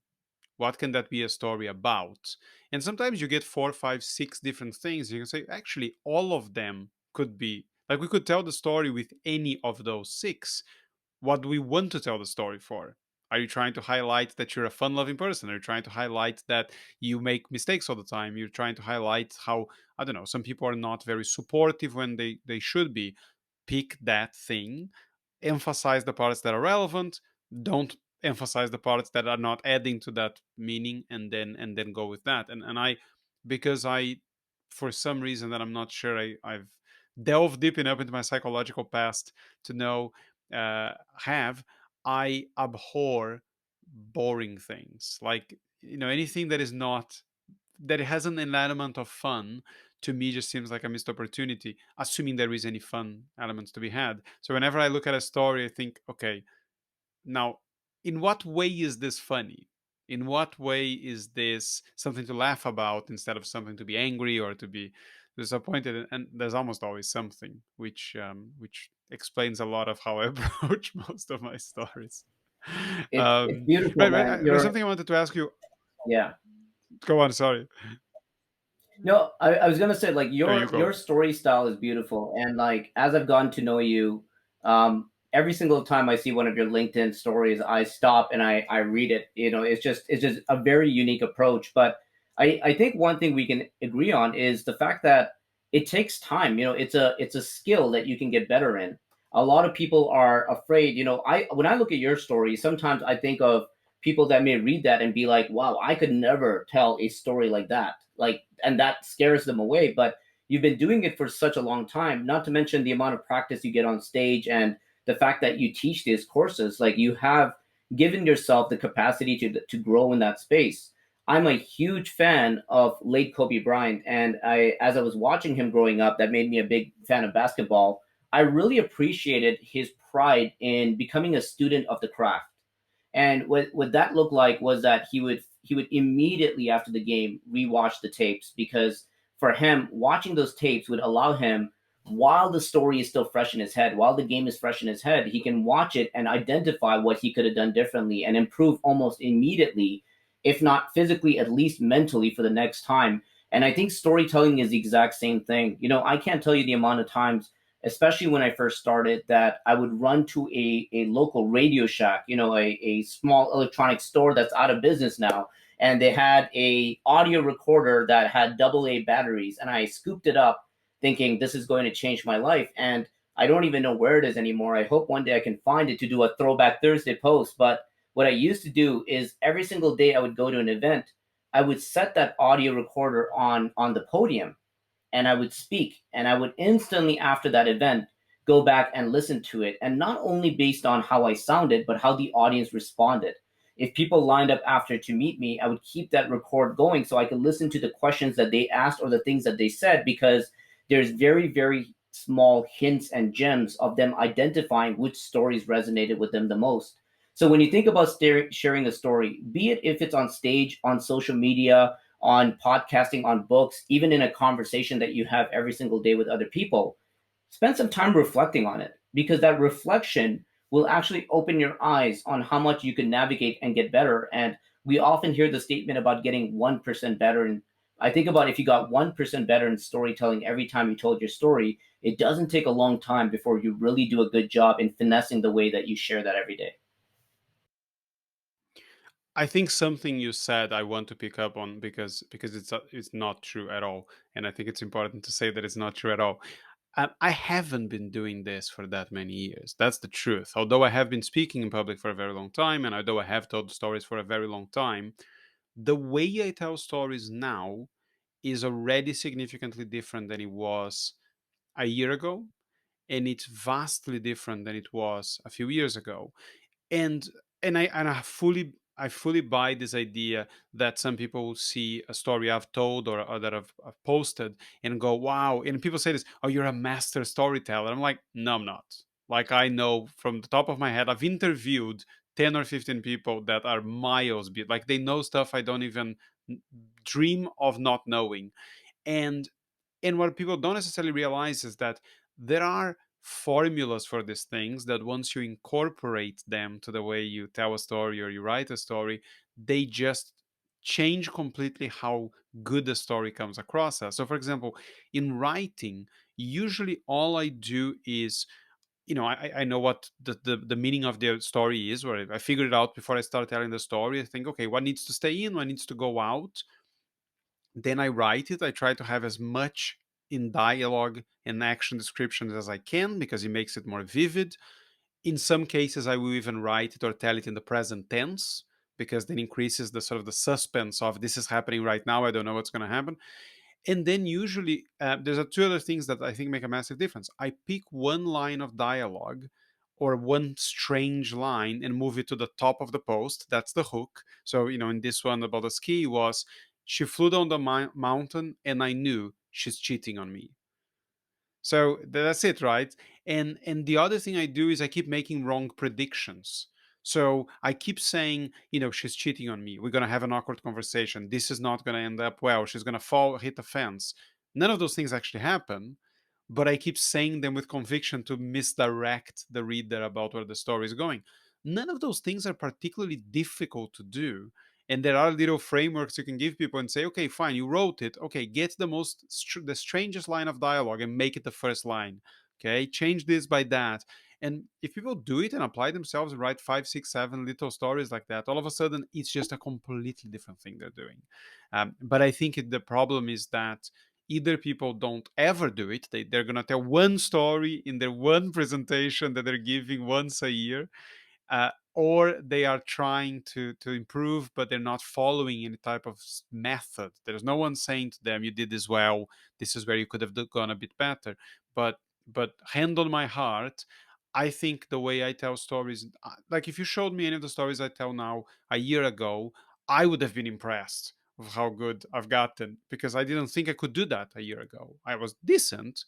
what can that be a story about? And sometimes you get four, five, six different things. You can say, actually, all of them could be like we could tell the story with any of those six. What do we want to tell the story for? Are you trying to highlight that you're a fun loving person? Are you trying to highlight that you make mistakes all the time? You're trying to highlight how, I don't know, some people are not very supportive when they should be. Pick that thing, emphasize the parts that are relevant, don't emphasize the parts that are not adding to that meaning, and then go with that. And I, because I, for some reason that I'm not sure, I've delved deep enough into my psychological past to know, have, I abhor boring things, like, anything that is not, that it has an element of fun, to me just seems like a missed opportunity, assuming there is any fun elements to be had. So whenever I look at a story, I think, okay, now, in what way is this funny? In what way is this something to laugh about instead of something to be angry or to be disappointed? And there's almost always something, which explains a lot of how I approach most of my stories. It's beautiful, Right, right. man. There's You're something I wanted to ask you. Yeah. Go on. Sorry. No, I was gonna say like There you your go. story style is beautiful, and like as I've gotten to know you, every single time I see one of your LinkedIn stories, I stop and I read it. You know, it's just a very unique approach. But I think one thing we can agree on is the fact that it takes time. You know, it's a skill that you can get better in. A lot of people are afraid. You know, I when I look at your story, sometimes I think of people that may read that and be like, wow, I could never tell a story like that. Like, and that scares them away. But you've been doing it for such a long time, not to mention the amount of practice you get on stage and the fact that you teach these courses. Like, you have given yourself the capacity to grow in that space. I'm a huge fan of late Kobe Bryant, and as I was watching him growing up, that made me a big fan of basketball. I really appreciated his pride in becoming a student of the craft. And what that looked like was that he would immediately after the game rewatch the tapes, because for him watching those tapes would allow him, while the story is still fresh in his head, while the game is fresh in his head, he can watch it and identify what he could have done differently and improve almost immediately, if not physically, at least mentally for the next time. And I think storytelling is the exact same thing. You know, I can't tell you the amount of times, especially when I first started, that I would run to a local Radio Shack, you know, a small electronic store that's out of business now. And they had a audio recorder that had AA batteries. And I scooped it up thinking this is going to change my life. And I don't even know where it is anymore. I hope one day I can find it to do a Throwback Thursday post. But what I used to do is every single day I would go to an event, I would set that audio recorder on the podium, and I would speak, and I would instantly after that event go back and listen to it, and not only based on how I sounded, but how the audience responded. If people lined up after to meet me, I would keep that record going so I could listen to the questions that they asked or the things that they said, because there's very, very small hints and gems of them identifying which stories resonated with them the most. So when you think about sharing a story, be it if it's on stage, on social media, on podcasting, on books, even in a conversation that you have every single day with other people, spend some time reflecting on it, because that reflection will actually open your eyes on how much you can navigate and get better. And we often hear the statement about getting 1% better. And I think about if you got 1% better in storytelling every time you told your story, it doesn't take a long time before you really do a good job in finessing the way that you share that every day. I think something you said I want to pick up on, because it's not true at all, and I think it's important to say that it's not true at all. I haven't been doing this for that many years. That's the truth. Although I have been speaking in public for a very long time, and although I have told stories for a very long time, the way I tell stories now is already significantly different than it was a year ago, and it's vastly different than it was a few years ago. And I fully buy this idea that some people will see a story I've told, or that I've posted, and go, wow. And people say this, oh, you're a master storyteller. I'm like, no, I'm not. Like, I know from the top of my head, I've interviewed 10 or 15 people that are miles like they know stuff I don't even dream of not knowing. And and what people don't necessarily realize is that there are formulas for these things that once you incorporate them to the way you tell a story or you write a story, they just change completely how good the story comes across us. So, for example, in writing, usually all I do is, I know what the meaning of the story is, or I figured it out before I start telling the story. I think, okay, what needs to stay in, what needs to go out, then I write it. I try to have as much in dialogue and action descriptions as I can, because it makes it more vivid. In some cases, I will even write it or tell it in the present tense, because then increases the sort of the suspense of this is happening right now. I don't know what's going to happen. And then usually there's two other things that I think make a massive difference. I pick one line of dialogue or one strange line and move it to the top of the post. That's the hook. So, in this one about the ski was, she flew down the mountain and I knew she's cheating on me. So that's it, right? And the other thing I do is I keep making wrong predictions. So I keep saying, she's cheating on me. We're gonna have an awkward conversation. This is not gonna end up well. She's gonna fall, hit the fence. None of those things actually happen, but I keep saying them with conviction to misdirect the reader about where the story is going. None of those things are particularly difficult to do. And there are little frameworks you can give people and say, okay, fine, you wrote it. Okay, get the strangest line of dialogue and make it the first line. Okay, change this by that. And if people do it and apply themselves and write five, six, seven little stories like that, all of a sudden it's just a completely different thing they're doing. But I think the problem is that either people don't ever do it, they're going to tell one story in their one presentation that they're giving once a year, or they are trying to improve, but they're not following any type of method. There's no one saying to them, "You did this well. This is where you could have gone a bit better." But hand on my heart, I think the way I tell stories, like if you showed me any of the stories I tell now a year ago, I would have been impressed of how good I've gotten, because I didn't think I could do that a year ago. I was decent,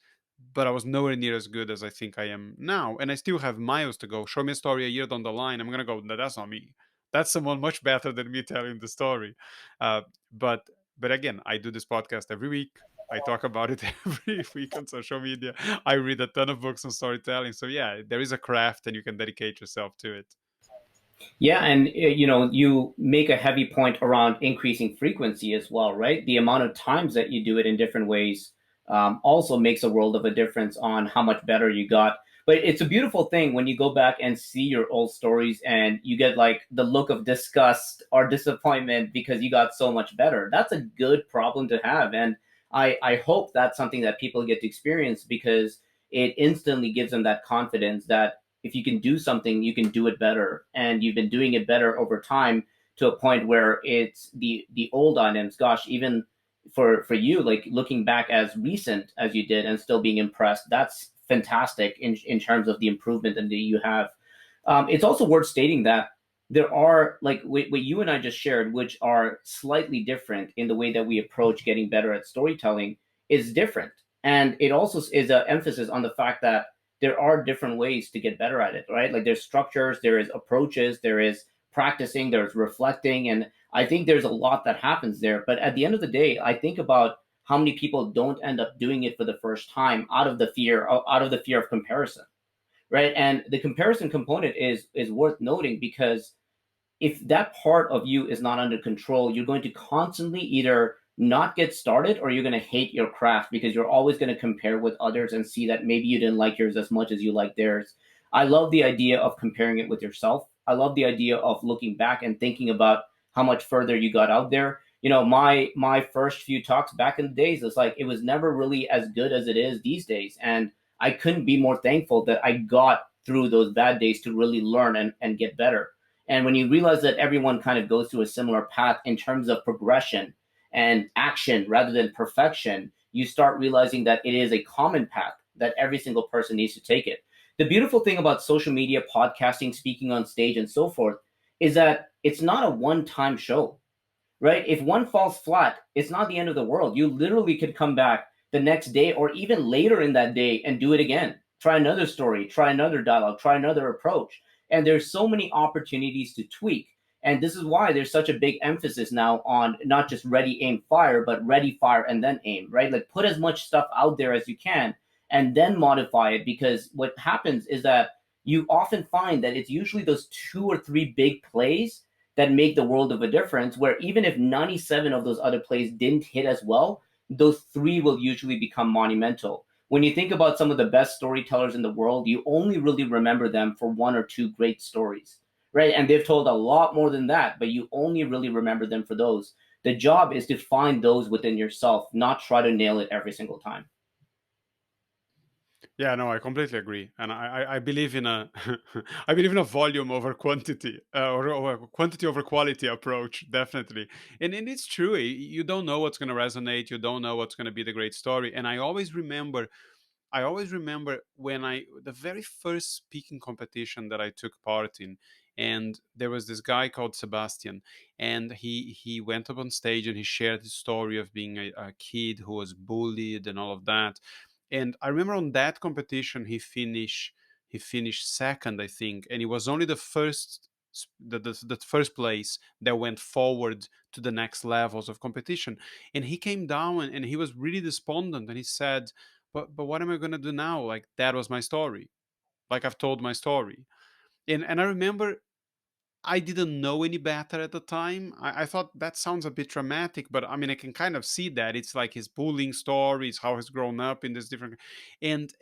but I was nowhere near as good as I think I am now. And I still have miles to go. Show me a story a year down the line, I'm gonna go, no, that's not me. That's someone much better than me telling the story. Uh, but but again, I do this podcast every week. I talk about it every week on social media. I read a ton of books on storytelling. So yeah, there is a craft, and you can dedicate yourself to it. Yeah, and you make a heavy point around increasing frequency as well, right? The amount of times that you do it in different ways also makes a world of a difference on how much better you got. But it's a beautiful thing when you go back and see your old stories and you get like the look of disgust or disappointment because you got so much better. That's a good problem to have, and I hope that's something that people get to experience, because it instantly gives them that confidence that if you can do something, you can do it better, and you've been doing it better over time to a point where it's the old items. Gosh, even for you, like looking back as recent as you did and still being impressed, that's fantastic in terms of the improvement that you have. It's also worth stating that there are, like what you and I just shared, which are slightly different in the way that we approach getting better at storytelling, is different. And it also is an emphasis on the fact that there are different ways to get better at it, right? Like there's structures, there is approaches, there is practicing, there's reflecting. And I think there's a lot that happens there. But at the end of the day, I think about how many people don't end up doing it for the first time out of the fear of comparison, right? And the comparison component is worth noting, because if that part of you is not under control, you're going to constantly either not get started or you're going to hate your craft, because you're always going to compare with others and see that maybe you didn't like yours as much as you like theirs. I love the idea of comparing it with yourself. I love the idea of looking back and thinking about how much further you got out there. My first few talks back in the days, it's like it was never really as good as it is these days. And I couldn't be more thankful that I got through those bad days to really learn and get better. And when you realize that everyone kind of goes through a similar path in terms of progression and action rather than perfection, you start realizing that it is a common path that every single person needs to take it. The beautiful thing about social media, podcasting, speaking on stage, and so forth is that it's not a one time show, right? If one falls flat, it's not the end of the world. You literally could come back the next day or even later in that day and do it again. Try another story, try another dialogue, try another approach. And there's so many opportunities to tweak. And this is why there's such a big emphasis now on not just ready, aim, fire, but ready, fire, and then aim, right? Like put as much stuff out there as you can and then modify it. Because what happens is that you often find that it's usually those two or three big plays that make the world of a difference, where even if 97 of those other plays didn't hit as well, those three will usually become monumental. When you think about some of the best storytellers in the world, you only really remember them for one or two great stories, right? And they've told a lot more than that, but you only really remember them for those. The job is to find those within yourself, not try to nail it every single time. Yeah, no, I completely agree, and I believe in a I believe in a volume over quantity, or quantity over quality approach, definitely. And it's true. You don't know what's going to resonate. You don't know what's going to be the great story. And I always remember when the very first speaking competition that I took part in, and there was this guy called Sebastian, and he went up on stage and he shared his story of being a kid who was bullied and all of that. And I remember on that competition he finished second, I think, and it was only the first the first place that went forward to the next levels of competition. And he came down and he was really despondent, and he said, but what am I gonna do now? Like, that was my story. Like, I've told my story. And I remember I didn't know any better at the time. I thought that sounds a bit dramatic, but I mean, I can kind of see that it's like his bullying stories, how he's grown up in this different, and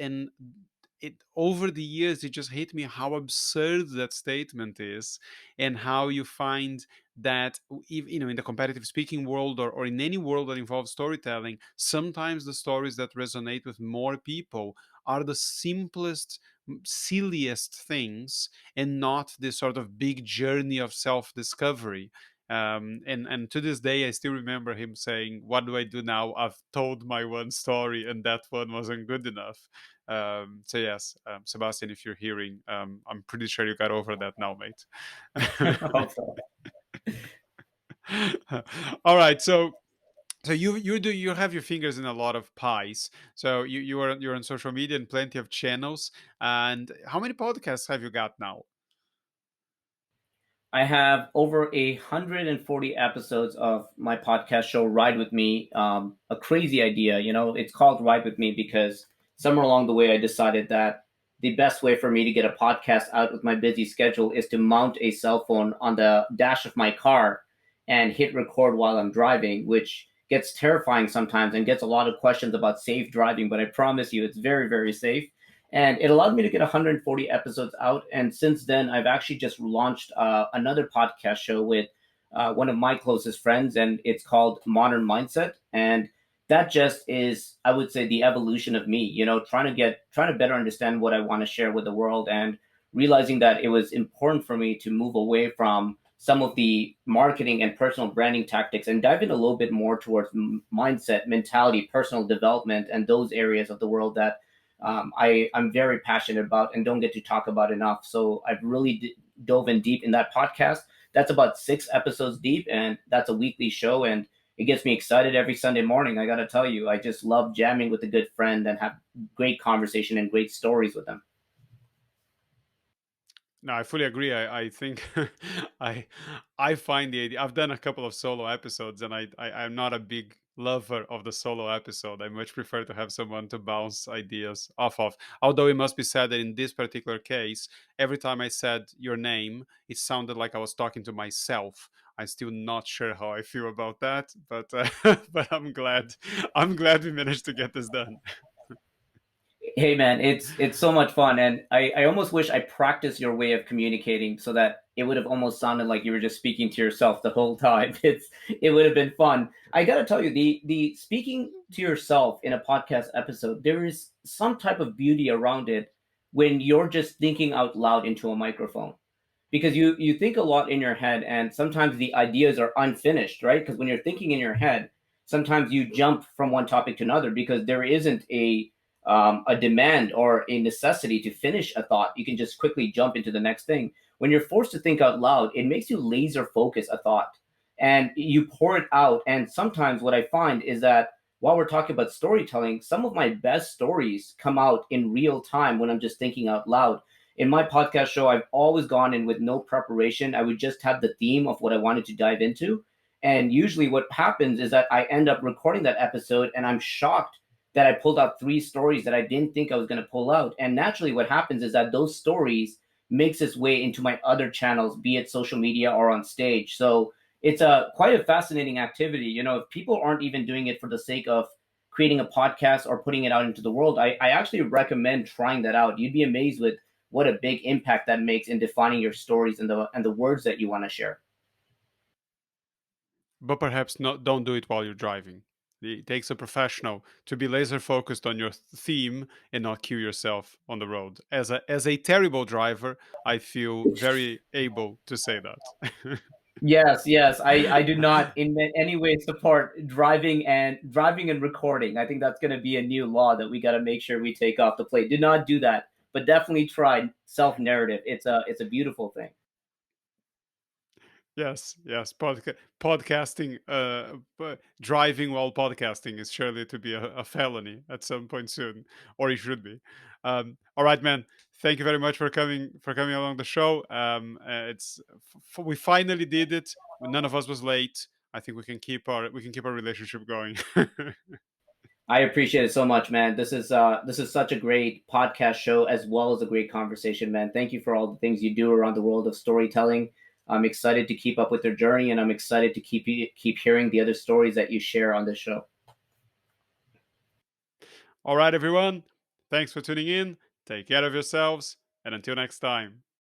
it over the years it just hit me how absurd that statement is, and how you find that in the competitive speaking world, or in any world that involves storytelling, sometimes the stories that resonate with more people are the simplest, silliest things, and not this sort of big journey of self-discovery. And to this day I still remember him saying, what do I do now? I've told my one story and that one wasn't good enough. So yes, Sebastian, if you're hearing, I'm pretty sure you got over that now, mate. Hope so. All right, so you have your fingers in a lot of pies. So you're on social media and plenty of channels. And how many podcasts have you got now? I have over 140 episodes of my podcast show, Ride With Me. A crazy idea, it's called Ride With Me because somewhere along the way I decided that the best way for me to get a podcast out with my busy schedule is to mount a cell phone on the dash of my car and hit record while I'm driving, which gets terrifying sometimes and gets a lot of questions about safe driving. But I promise you, it's very, very safe, and it allowed me to get 140 episodes out. And since then, I've actually just launched another podcast show with one of my closest friends, and it's called Modern Mindset. And that just is, I would say, the evolution of me. Trying to better understand what I want to share with the world, and realizing that it was important for me to move away from some of the marketing and personal branding tactics and dive in a little bit more towards mindset, mentality, personal development, and those areas of the world that I'm very passionate about and don't get to talk about enough. So I've really dove in deep in that podcast. That's about 6 episodes deep, and that's a weekly show. And it gets me excited every Sunday morning. I got to tell you, I just love jamming with a good friend and have great conversation and great stories with them. No, I fully agree. I think I I find the idea. I've done a couple of solo episodes, and I'm not a big lover of the solo episode. I much prefer to have someone to bounce ideas off of. Although it must be said that in this particular case, every time I said your name, it sounded like I was talking to myself. I'm still not sure how I feel about that, but but I'm glad we managed to get this done. Hey man, it's so much fun, and I almost wish I practiced your way of communicating so that it would have almost sounded like you were just speaking to yourself the whole time. It would have been fun. I gotta tell you, the speaking to yourself in a podcast episode, there is some type of beauty around it when you're just thinking out loud into a microphone, because you think a lot in your head, and sometimes the ideas are unfinished, right? Because when you're thinking in your head, sometimes you jump from one topic to another because there isn't a demand or a necessity to finish a thought. You can just quickly jump into the next thing. When you're forced to think out loud, it makes you laser focus a thought, and you pour it out. And sometimes what I find is that while we're talking about storytelling, some of my best stories come out in real time when I'm just thinking out loud. In my podcast show, I've always gone in with no preparation. I would just have the theme of what I wanted to dive into. And usually, what happens is that I end up recording that episode and I'm shocked that I pulled out 3 stories that I didn't think I was going to pull out. And naturally, what happens is that those stories makes its way into my other channels, be it social media or on stage. So it's a quite a fascinating activity. If people aren't even doing it for the sake of creating a podcast or putting it out into the world, I actually recommend trying that out. You'd be amazed with what a big impact that makes in defining your stories and the words that you want to share. But perhaps not, don't do it while you're driving. It takes a professional to be laser focused on your theme and not kill yourself on the road. As a terrible driver, I feel very able to say that. Yes, yes. I do not in any way support driving and recording. I think that's going to be a new law that we got to make sure we take off the plate. Do not do that, but definitely try self narrative. It's a beautiful thing. Yes, yes. Podcasting, but driving while podcasting is surely to be a felony at some point soon, or it should be. All right, man. Thank you very much for coming along the show. We finally did it. None of us was late. I think we can keep our relationship going. I appreciate it so much, man. This is such a great podcast show as well as a great conversation, man. Thank you for all the things you do around the world of storytelling. I'm excited to keep up with their journey, and I'm excited to keep hearing the other stories that you share on this show. All right, everyone. Thanks for tuning in. Take care of yourselves. And until next time.